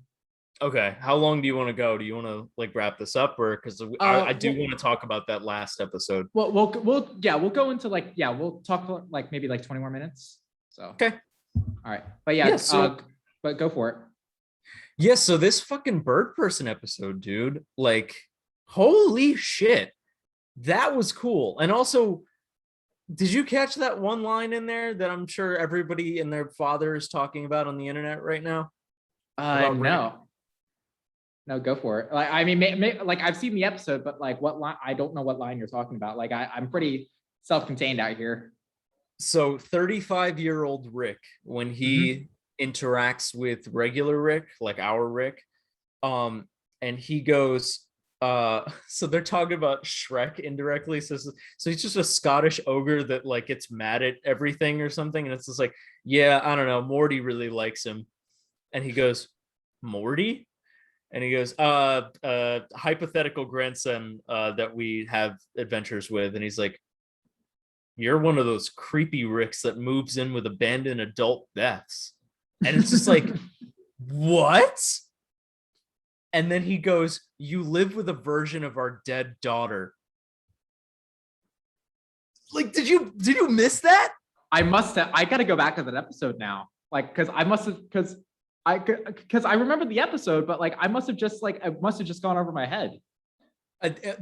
Okay, how long do you want to go? Do you want to like wrap this up, or because I do want to talk about that last episode? Well, we'll go into we'll talk for like maybe like 20 more minutes. So okay, all right, but but go for it. Yeah, so this fucking Bird Person episode, dude, like, holy shit, that was cool. And also, did you catch that one line in there that I'm sure everybody and their father is talking about on the internet right now? No, go for it. Like, I mean, like I've seen the episode, but like what line? I don't know what line you're talking about. Like I'm pretty self-contained out here. So 35-year-old Rick, when he interacts with regular Rick, like our Rick, and he goes, so they're talking about Shrek indirectly. So he's just a Scottish ogre that like gets mad at everything or something, and it's just like, yeah, I don't know, Morty really likes him, and he goes, Morty? And he goes, hypothetical grandson that we have adventures with. And he's like, you're one of those creepy Ricks that moves in with abandoned adult Beths. And it's just like, what? And then he goes, you live with a version of our dead daughter. Like, did you miss that? I must have. I got to go back to that episode now. Like, because I must have, because I remember the episode, but like I must have just gone over my head.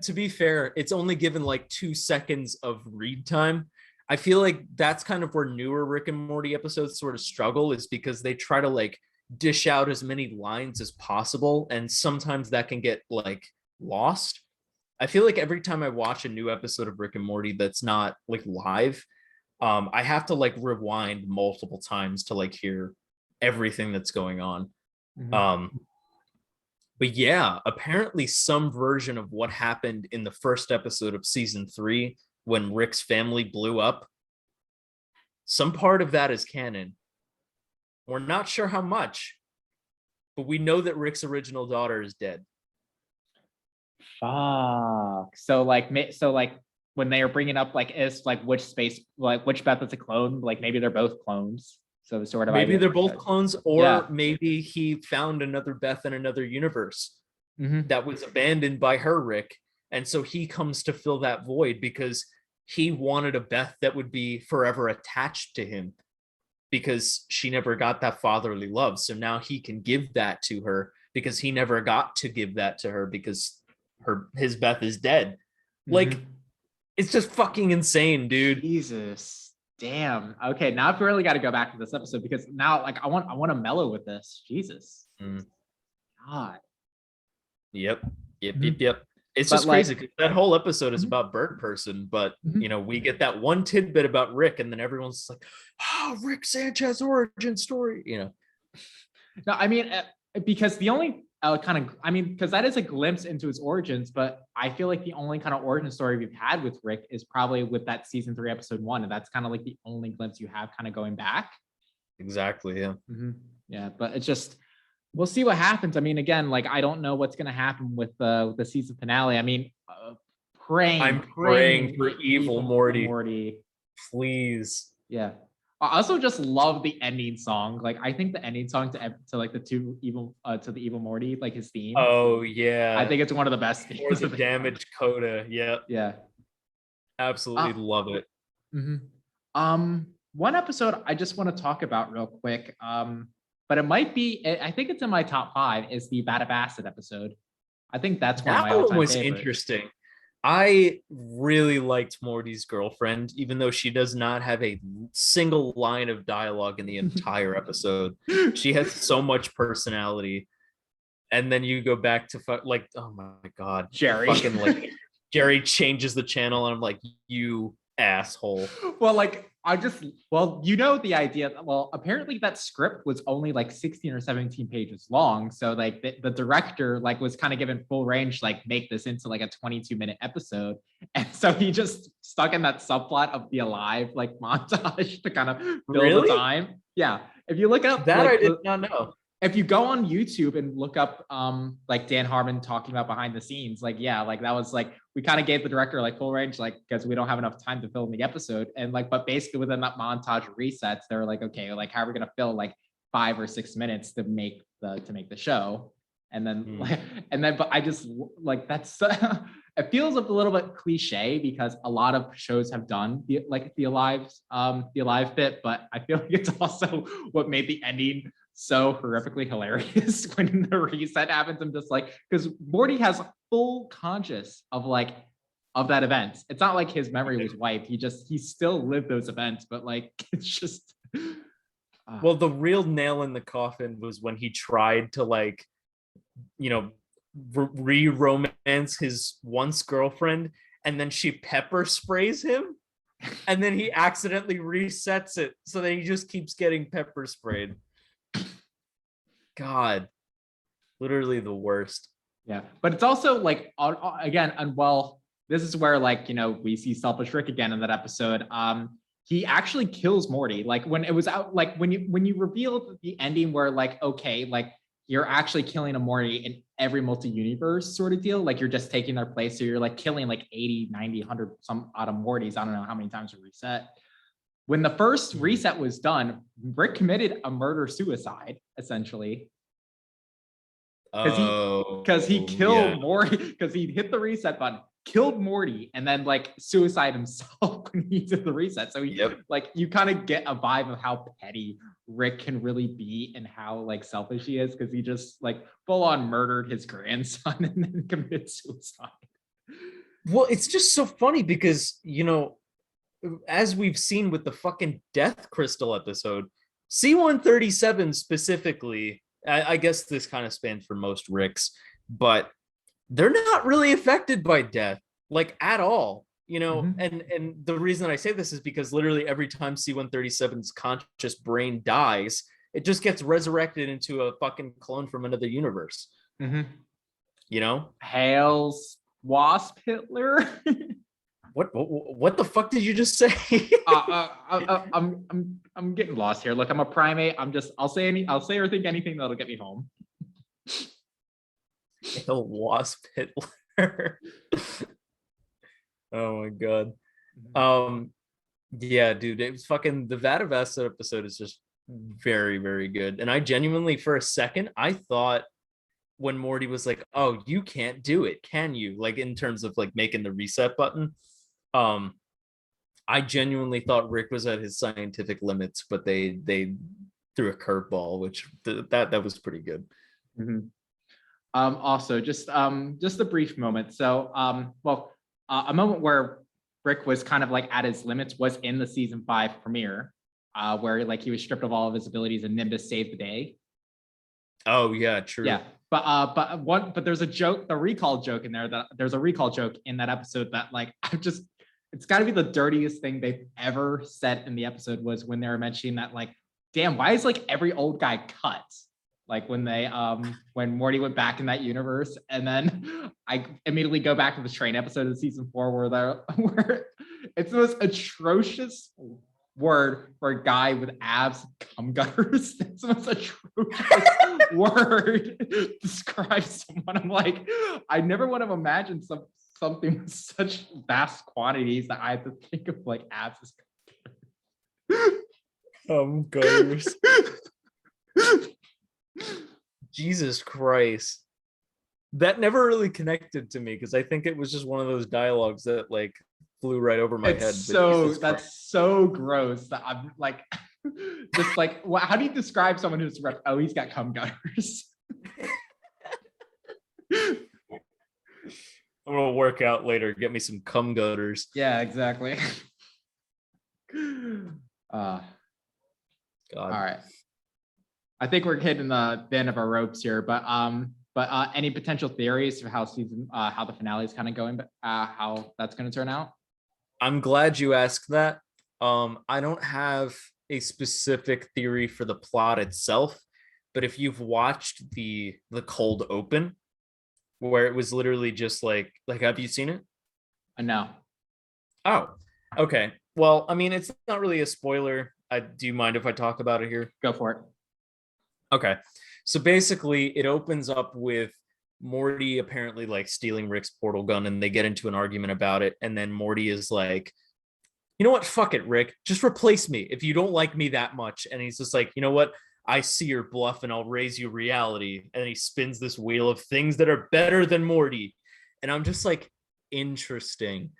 To be fair, it's only given like 2 seconds of read time. I feel like that's kind of where newer Rick and Morty episodes sort of struggle, is because they try to like dish out as many lines as possible, and sometimes that can get like lost. I feel like every time I watch a new episode of Rick and Morty that's not like live, I have to like rewind multiple times to like hear everything that's going on. Mm-hmm. But yeah, apparently some version of what happened in the first episode of season 3 when Rick's family blew up, some part of that is canon. We're not sure how much, but we know that Rick's original daughter is dead. Fuck. So like when they are bringing up like is like which Beth is a clone, like maybe they're both clones. So sort of maybe they're both clones, or yeah. maybe he found another Beth in another universe Mm-hmm. that was abandoned by her Rick, and so he comes to fill that void because he wanted a Beth that would be forever attached to him because she never got that fatherly love. So now he can give that to her because he never got to give that to her because his Beth is dead. Like, Mm-hmm. it's just fucking insane, dude. Jesus. Damn. Okay, now I've really got to go back to this episode because now like I want to mellow with this. Jesus. God. Yep. Mhm. It's But just like, crazy because that whole episode is Mhm. about Bird Person, but Mhm. you know, we get that one tidbit about Rick, and then everyone's like, "Oh, Rick Sanchez origin story," you know. No, I mean, because the only because that is a glimpse into his origins, but I feel like the only kind of origin story we've had with Rick is probably with that season 3, episode 1, and that's kind of like the only glimpse you have kind of going back. Exactly. Yeah. Mm-hmm. Yeah, but it's just we'll see what happens. I mean, again, like I don't know what's going to happen with the season finale. I mean, I'm praying praying for for evil evil Morty. Morty. Please. Yeah. I also just love the ending song. Like I think the ending song to like the evil Morty, like his theme. Oh yeah. I think it's one of the best Or themes the of the show. damaged coda. Yeah. Yeah. Absolutely Uh, love it. one episode I just want to talk about real quick. But it might be, I think it's in my top 5, is the Vat of Acid episode. I think that's one of my That one all-time was favorites. interesting. I really liked Morty's girlfriend, even though she does not have a single line of dialogue in the entire episode. She has so much personality. And then you go back to like, oh my God, Jerry. fucking like Jerry changes the channel, and I'm like, you asshole. Well, like you know the idea. Well, apparently that script was only like 16 or 17 pages long. So like the director like was kind of given full range, like make this into like a 22-minute episode. And so he just stuck in that subplot of the Alive like montage to kind of fill the time. Yeah. If you look up that, like, I did not know. If you go on YouTube and look up like Dan Harmon talking about behind the scenes, like yeah, like that was like we kind of gave the director like full range, like because we don't have enough time to film the episode, and like but basically within that montage of resets, they were like, okay, like how are we gonna fill like 5 or 6 minutes to make the show, and then but I just like that's it feels a little bit cliche because a lot of shows have done the Alive bit, but I feel like it's also what made the ending so horrifically hilarious when the reset happens. I'm just like, because Morty has full conscious of that event. It's not like his memory was wiped. He still lived those events, but like it's just well, the real nail in the coffin was when he tried to like, you know, re-romance his once girlfriend, and then she pepper sprays him, and then he accidentally resets it, so then he just keeps getting pepper sprayed. God, literally the worst. Yeah, but it's also like again, and well, this is where like we see Selfish Rick again in that episode. He actually kills Morty. Like when it was out, like when you revealed the ending where like okay, like you're actually killing a Morty in every multi-universe sort of deal. Like you're just taking their place. So you're like killing like 80, 90, 100 some out of Mortys. I don't know how many times we reset. When the first reset was done, Rick committed a murder suicide, essentially. Because he killed Morty, because he hit the reset button, killed Morty, and then like suicide himself when he did the reset. So he like you kind of get a vibe of how petty Rick can really be and how like selfish he is, because he just like full on murdered his grandson and then committed suicide. Well, it's just so funny because, you know, as we've seen with the fucking Death Crystal episode, C-137 specifically, I guess this kind of spans for most Ricks, but they're not really affected by death, like at all, you know. And the reason I say this is because literally every time C-137's conscious brain dies, it just gets resurrected into a fucking clone from another universe. You know, Hails Wasp Hitler. What the fuck did you just say? I'm getting lost here. Look, I'm a primate. I'll say or think anything that'll get me home. The Wasp Hitler. Oh my god. Yeah, dude, it was fucking the Vat of Acid episode is just very, very good. And I genuinely, for a second, I thought when Morty was like, "Oh, you can't do it, can you?" Like in terms of like making the reset button. I genuinely thought Rick was at his scientific limits, but they threw a curveball, which that was pretty good. Also, just a brief moment. So, a moment where Rick was kind of like at his limits was in the season 5 premiere, where like he was stripped of all of his abilities and Nimbus saved the day. Oh yeah, true. Yeah, but there's a joke, the recall joke in there. There's a recall joke in that episode that like it's got to be the dirtiest thing they've ever said in the episode, was when they were mentioning that like, damn, why is like every old guy cut? Like when they when Morty went back in that universe, and then I immediately go back to the train episode of season 4 where it's the most atrocious word for a guy with abs, cum gutters. It's the most atrocious word to describe someone. I'm like, I never would have imagined something with such vast quantities that I have to think of like abs as cum gutters. Jesus Christ. That never really connected to me because I think it was just one of those dialogues that like flew right over my head. So that's so gross that I'm like, just like, how do you describe someone who's he's got cum gutters? I'm gonna work out later, get me some cum gutters. Yeah, exactly. God. All right. I think we're hitting the end of our ropes here, but any potential theories of how the finale is kind of going, but how that's going to turn out? I'm glad you asked that. I don't have a specific theory for the plot itself, but if you've watched the cold open, where it was literally just like have you seen it? No. Oh, okay. Well, I mean, it's not really a spoiler. Do you mind if I talk about it here? Go for it. Okay. So basically it opens up with Morty apparently like stealing Rick's portal gun, and they get into an argument about it. And then Morty is like, you know what? Fuck it, Rick. Just replace me if you don't like me that much. And he's just like, you know what? I see your bluff and I'll raise you reality. And he spins this wheel of things that are better than Morty. And I'm just like, interesting.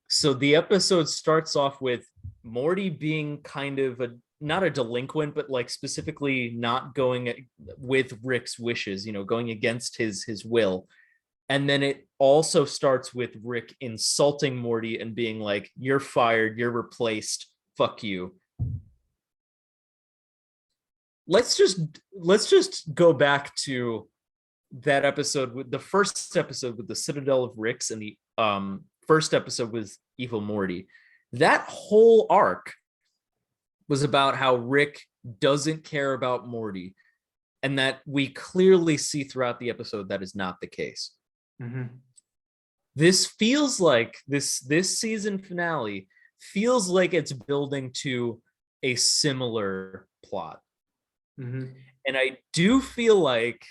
So the episode starts off with Morty being kind of not a delinquent, but like specifically not going with Rick's wishes, you know, going against his will. And then it also starts with Rick insulting Morty and being like, you're fired, you're replaced, fuck you. Let's just go back to that episode with the first episode with the Citadel of Ricks, and the first episode with Evil Morty. That whole arc was about how Rick doesn't care about Morty, and that we clearly see throughout the episode that is not the case. This feels like this season finale feels like it's building to a similar plot. And I do feel like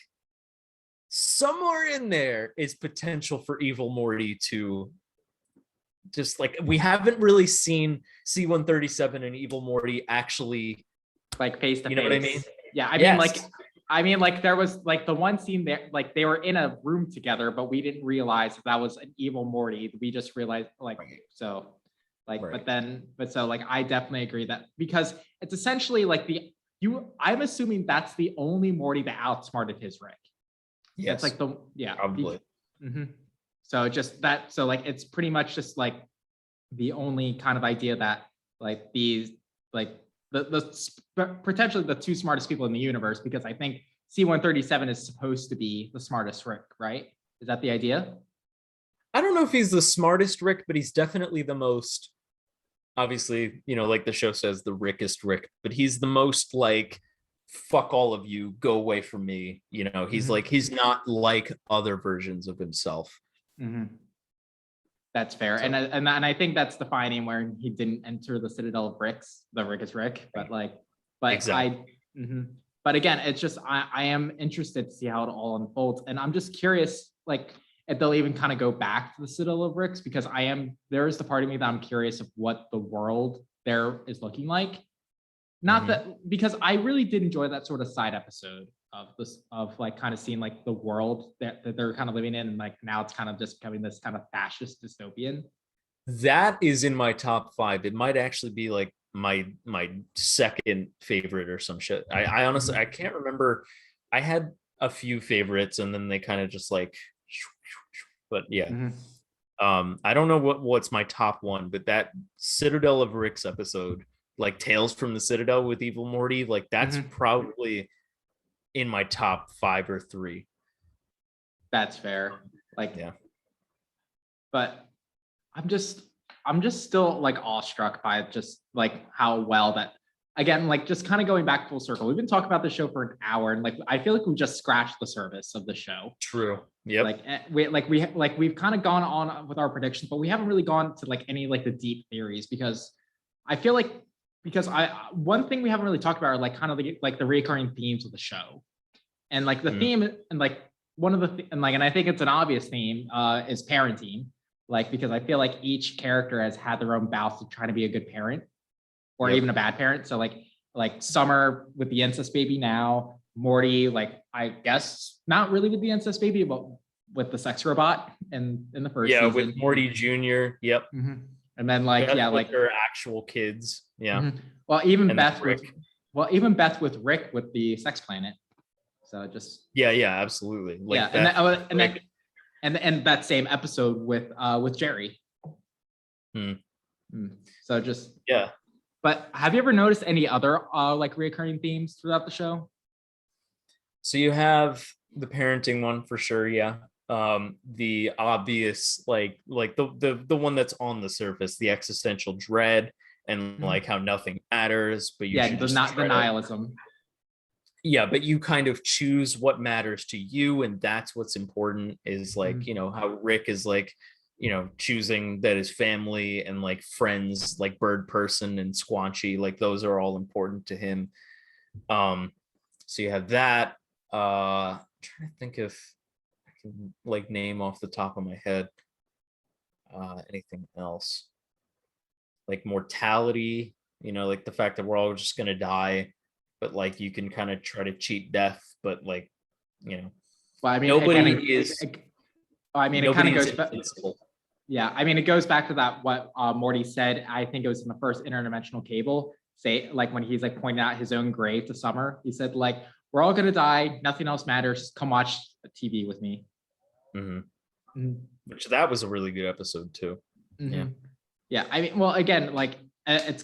somewhere in there is potential for Evil Morty to just like, we haven't really seen C-137 and Evil Morty actually, like face to face. you know what I mean? Yeah, Yes. I mean, like there was like the one scene there, like they were in a room together, but we didn't realize that was an Evil Morty. We just realized like so, like, Right. but so like I definitely agree that because it's essentially like I'm assuming that's the only Morty that outsmarted his Rick. Yes. That's like probably. So just that, so like it's pretty much just like the only kind of idea that like these like potentially the two smartest people in the universe, because I think C-137 is supposed to be the smartest Rick, right? Is that the idea? I don't know if he's the smartest Rick, but he's definitely the most, obviously, you know, like the show says, the Rickest Rick, but he's the most like, fuck all of you, go away from me. You know, he's like, he's not like other versions of himself. That's fair. So, and I think that's defining where he didn't enter the Citadel of Ricks, the Rickest Rick, but like, but exactly. But again, it's just, I am interested to see how it all unfolds. And I'm just curious, like, if they'll even kind of go back to the Citadel of Ricks, because there is the part of me that I'm curious of what the world there is looking like. Not that, because I really did enjoy that sort of side episode of this, of like kind of seeing like the world that they're kind of living in, and like now it's kind of just becoming this kind of fascist dystopian. That is in my top 5. It might actually be like my second favorite or some shit. I honestly I can't remember. I had a few favorites and then they kind of just like, but yeah. I don't know what's my top one, but that Citadel of Ricks episode, like Tales from the Citadel with Evil Morty, like that's probably in my top 5 or 3. That's fair. Like, yeah. But I'm just still like awestruck by just like how well that, again, like just kind of going back full circle. We've been talking about the show for an hour, and like I feel like we just scratched the surface of the show. True. Yeah. Like we've kind of gone on with our predictions, but we haven't really gone to like any like the deep theories, because I feel like, because one thing we haven't really talked about are like kind of like the recurring themes of the show, and like the theme, and like one of the and I think it's an obvious theme is parenting, like, because I feel like each character has had their own bouts of trying to be a good parent or even a bad parent. So like Summer with the incest baby now, Morty, like I guess not really with the incest baby, but with the sex robot in the first season. With Morty Jr. Yep. And then like Beth like her actual kids. Yeah. Well, even Beth with Rick with the sex planet. So just yeah, absolutely. Like and that same episode with Jerry. So just But have you ever noticed any other like reoccurring themes throughout the show? So you have the parenting one for sure, yeah. The obvious like the one that's on the surface, the existential dread, and like how nothing matters, but you the nihilism. Yeah, but you kind of choose what matters to you, and that's what's important, is like, you know, how Rick is like, you know, choosing that his family and like friends like Bird Person and Squanchy, like those are all important to him. So you have that. I'm trying to think if I can like name off the top of my head anything else. Like mortality, you know, like the fact that we're all just gonna die, but like you can kind of try to cheat death, but like, you know, well, I mean, nobody is. I mean, it kind of goes back. Yeah, I mean, it goes back to that what Morty said. I think it was in the first interdimensional cable. Say, like when he's like pointing out his own grave to Summer, he said like, "We're all gonna die. Nothing else matters. Come watch TV with me." Which that was a really good episode too. Yeah. I mean, well, again, like it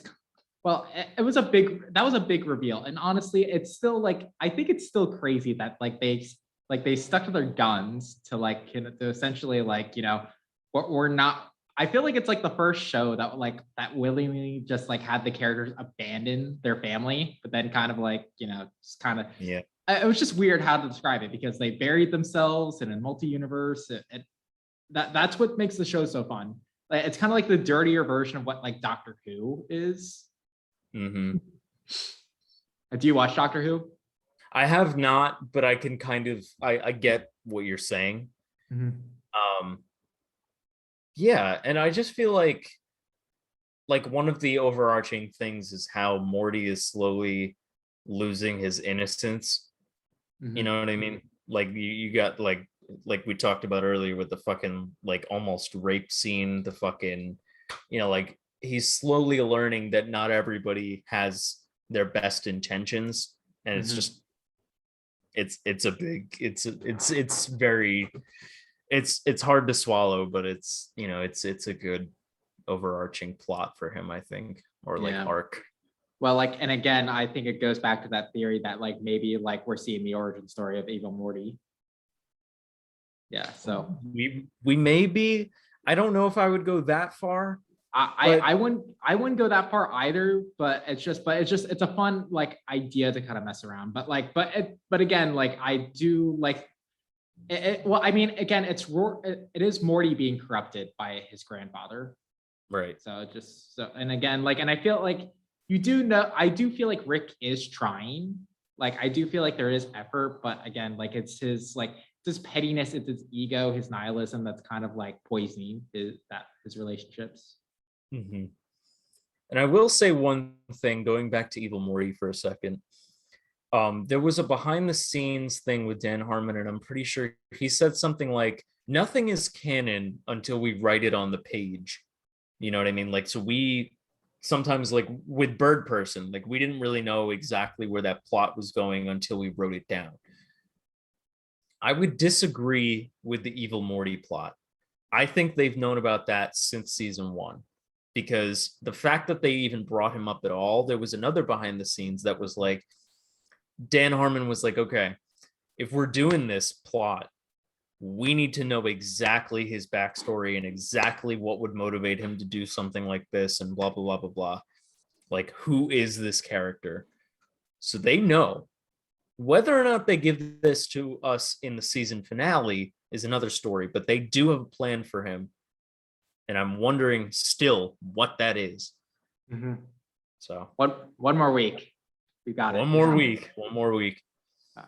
was that was a big reveal, and honestly, it's still like, I think it's still crazy that like they stuck to their guns to like to essentially like, you know, we're not. I feel like it's like the first show that willingly just like had the characters abandon their family, but then kind of like, you know, just kind of it was just weird how to describe it, because they buried themselves in a multi-universe, and that's what makes the show so fun. Like, it's kind of like the dirtier version of what like Doctor Who is. Do you watch Doctor Who? I have not, but I can kind of I get what you're saying. Mhm. Um, yeah, and I just feel like one of the overarching things is how Morty is slowly losing his innocence. You Mhm. know what I mean? Like you got like we talked about earlier with the fucking like almost rape scene, the fucking, like he's slowly learning that not everybody has their best intentions, and it's Mhm. just it's a big it's very it's hard to swallow, but it's a good overarching plot for him, I think, or like Yeah. arc. Well, like, and again, I think it goes back to that theory that like maybe like we're seeing the origin story of Evil Morty. Yeah. So We may be. I don't know if I would go that far, but I wouldn't go that far either, but it's a fun like idea to kind of mess around. But like but again, like I do like well, I mean, again, it is Morty being corrupted by his grandfather. right. So just so, and again, like, and I feel like you do know, I do feel like Rick is trying. Like, I do feel like there is effort, but again, like it's his like this pettiness, it's his ego, his nihilism that's kind of like poisoning his relationships. Mhm. And I will say one thing, going back to Evil Morty for a second. There was a behind the scenes thing with Dan Harmon, and I'm pretty sure he said something like, "Nothing is canon until we write it on the page." You know what I mean? Like, so we sometimes, like with Bird Person, like we didn't really know exactly where that plot was going until we wrote it down. I would disagree with the Evil Morty plot. I think they've known about that since season one, because the fact that they even brought him up at all, there was another behind the scenes that was like, Dan Harmon was like, okay, if we're doing this plot, we need to know exactly his backstory and exactly what would motivate him to do something like this and blah, blah, blah, blah, blah. Like, who is this character? So they know. Whether or not they give this to us in the season finale is another story, but they do have a plan for him. And I'm wondering still what that is. Mhm. So One more week. We got it. one We more got it. week, one more week. Uh,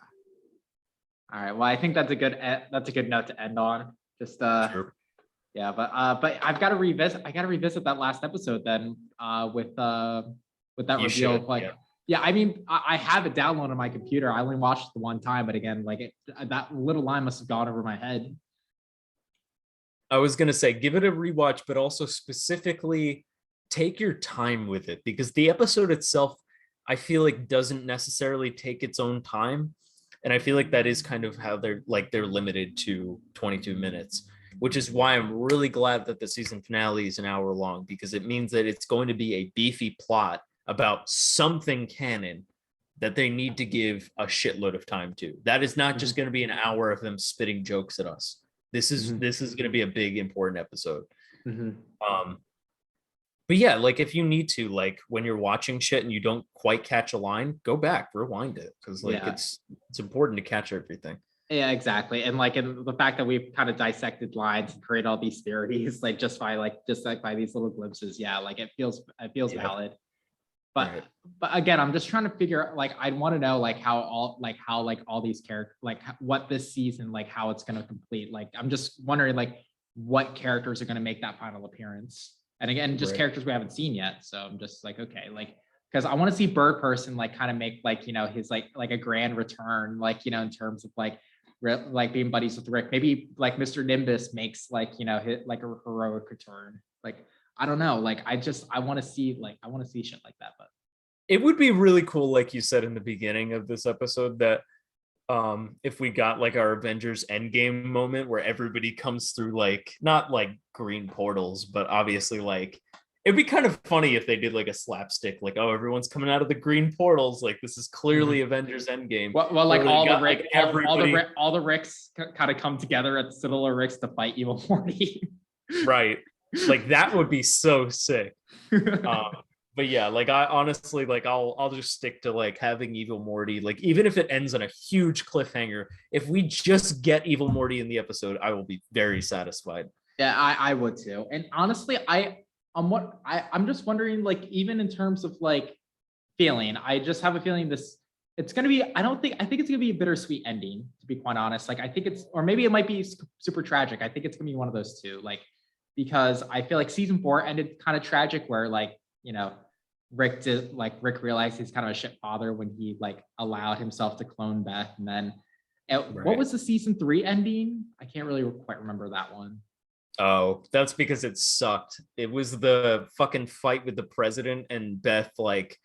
All right. Well, I think that's a good note to end on. Just Sure. yeah, but I gotta revisit that last episode then with that You reveal should. of like Yeah. yeah, I mean I have it downloaded on my computer. I only watched it the one time, but again, like that little line must have gone over my head. I was going to say, give it a rewatch, but also specifically take your time with it, because the episode itself, I feel like, doesn't necessarily take its own time. And I feel like that is kind of how they're limited to 22 minutes, which is why I'm really glad that the season finale is an hour long, because it means that it's going to be a beefy plot about something canon that they need to give a shitload of time to. That is not just Mhm. going to be an hour of them spitting jokes at us. This is Mhm. this is going to be a big important episode. Mhm. Um, but yeah, like if you need to, like when you're watching shit and you don't quite catch a line, go back, rewind it, because like Yeah. it's important to catch everything. Yeah, exactly. And like in the fact that we've kind of dissected lines and created all these theories, just like by these little glimpses, yeah, like it feels Yeah, valid. right. But again, I'm just trying to figure like I want to know like how like all these characters like what this season like how it's going to complete. Like I'm just wondering like what characters are going to make that final appearance. And again, just Right. characters we haven't seen yet. So I'm just like okay, like because I want to see Bird Person like kind of make like his like a grand return like in terms of like being buddies with Rick. Maybe like Mr. Nimbus makes like hit like a heroic return. Like I don't know. Like I want to see shit like that. But It would be really cool, like you said in the beginning of this episode, that if we got like our Avengers Endgame moment where everybody comes through, like not like green portals, but obviously like it'd be kind of funny if they did like a slapstick, like, oh, everyone's coming out of the green portals, like this is clearly Avengers Endgame. well, like Where they all the got Rick, like everybody all the Ricks kind of come together at similar Ricks to fight Evil Morty. right. Like that would be so sick. Um, but yeah, like I honestly like I'll just stick to like having Evil Morty, like even if it ends on a huge cliffhanger, if we just get Evil Morty in the episode, I will be very satisfied. Yeah, I would too. And honestly, I'm just wondering, like, even in terms of like feeling, I just have a feeling it's gonna be. I think it's gonna be a bittersweet ending, to be quite honest. Like I think it's, or maybe it might be super tragic. I think it's gonna be one of those two. Like because I feel like season 4 ended kind of tragic, where like Rick realized he's kind of a shit father when he like allowed himself to clone Beth, and then what was the season 3 ending? I can't really quite remember that one. Oh, that's because it sucked. It was the fucking fight with the president and Beth like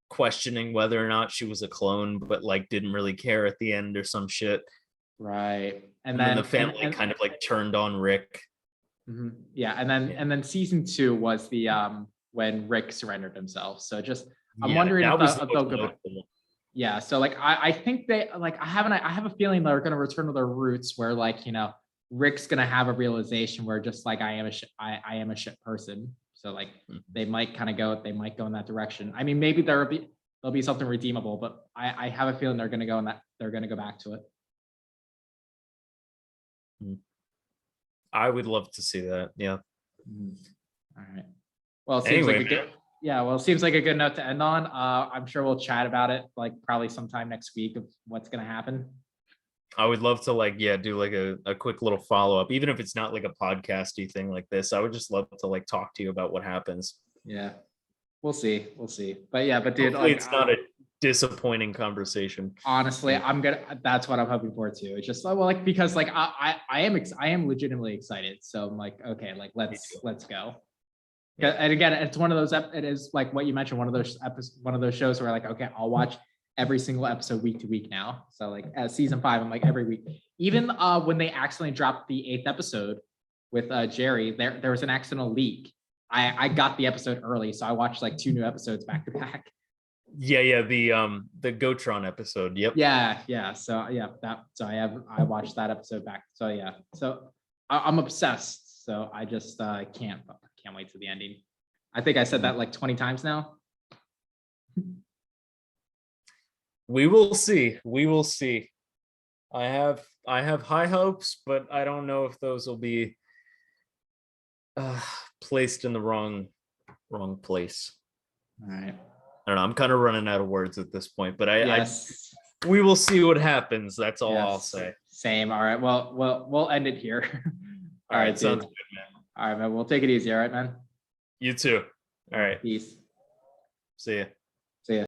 questioning whether or not she was a clone, but like didn't really care at the end or some shit. Right. And then the family kind of like turned on Rick. Yeah, and then season 2 was the when Rick surrendered himself. So just I'm wondering if they'll go back. Yeah, so like I think they like I have a feeling they're gonna return to their roots where like Rick's gonna have a realization where just like I am a shit person. So like they might go in that direction. I mean, maybe there'll be something redeemable, but I have a feeling they're gonna go back to it. I would love to see that. Yeah. All right. Well, it seems like it seems like a good note to end on. I'm sure we'll chat about it like probably sometime next week of what's gonna happen. I would love to like do like a quick little follow-up, even if it's not like a podcasty thing like this. I would just love to like talk to you about what happens. Yeah, we'll see. But dude, hopefully it's not a disappointing conversation. Honestly, that's what I'm hoping for too. It's just like because like I am legitimately excited. So I'm like, okay, like let's go. Yeah. And again, it's one of those. It is like what you mentioned. One of those shows where like, okay, I'll watch every single episode week to week now. So like at season 5, I'm like every week. Even when they accidentally dropped the 8th episode with Jerry, there was an accidental leak. I got the episode early, so I watched like 2 new episodes back to back. Yeah, the Gotron episode. Yep. Yeah. So yeah, I watched that episode back. So yeah, so I'm obsessed. So I just can't wait to the ending. I think I said that like 20 times now. We will see. I have high hopes, but I don't know if those will be placed in the wrong place. All right. I don't know. I'm kind of running out of words at this point, but we will see what happens. That's all I'll say. Same. All right. Well, we'll end it here. All right. Sounds good, man. All right, man. We'll take it easy. All right, man. You too. All right. Peace. See ya.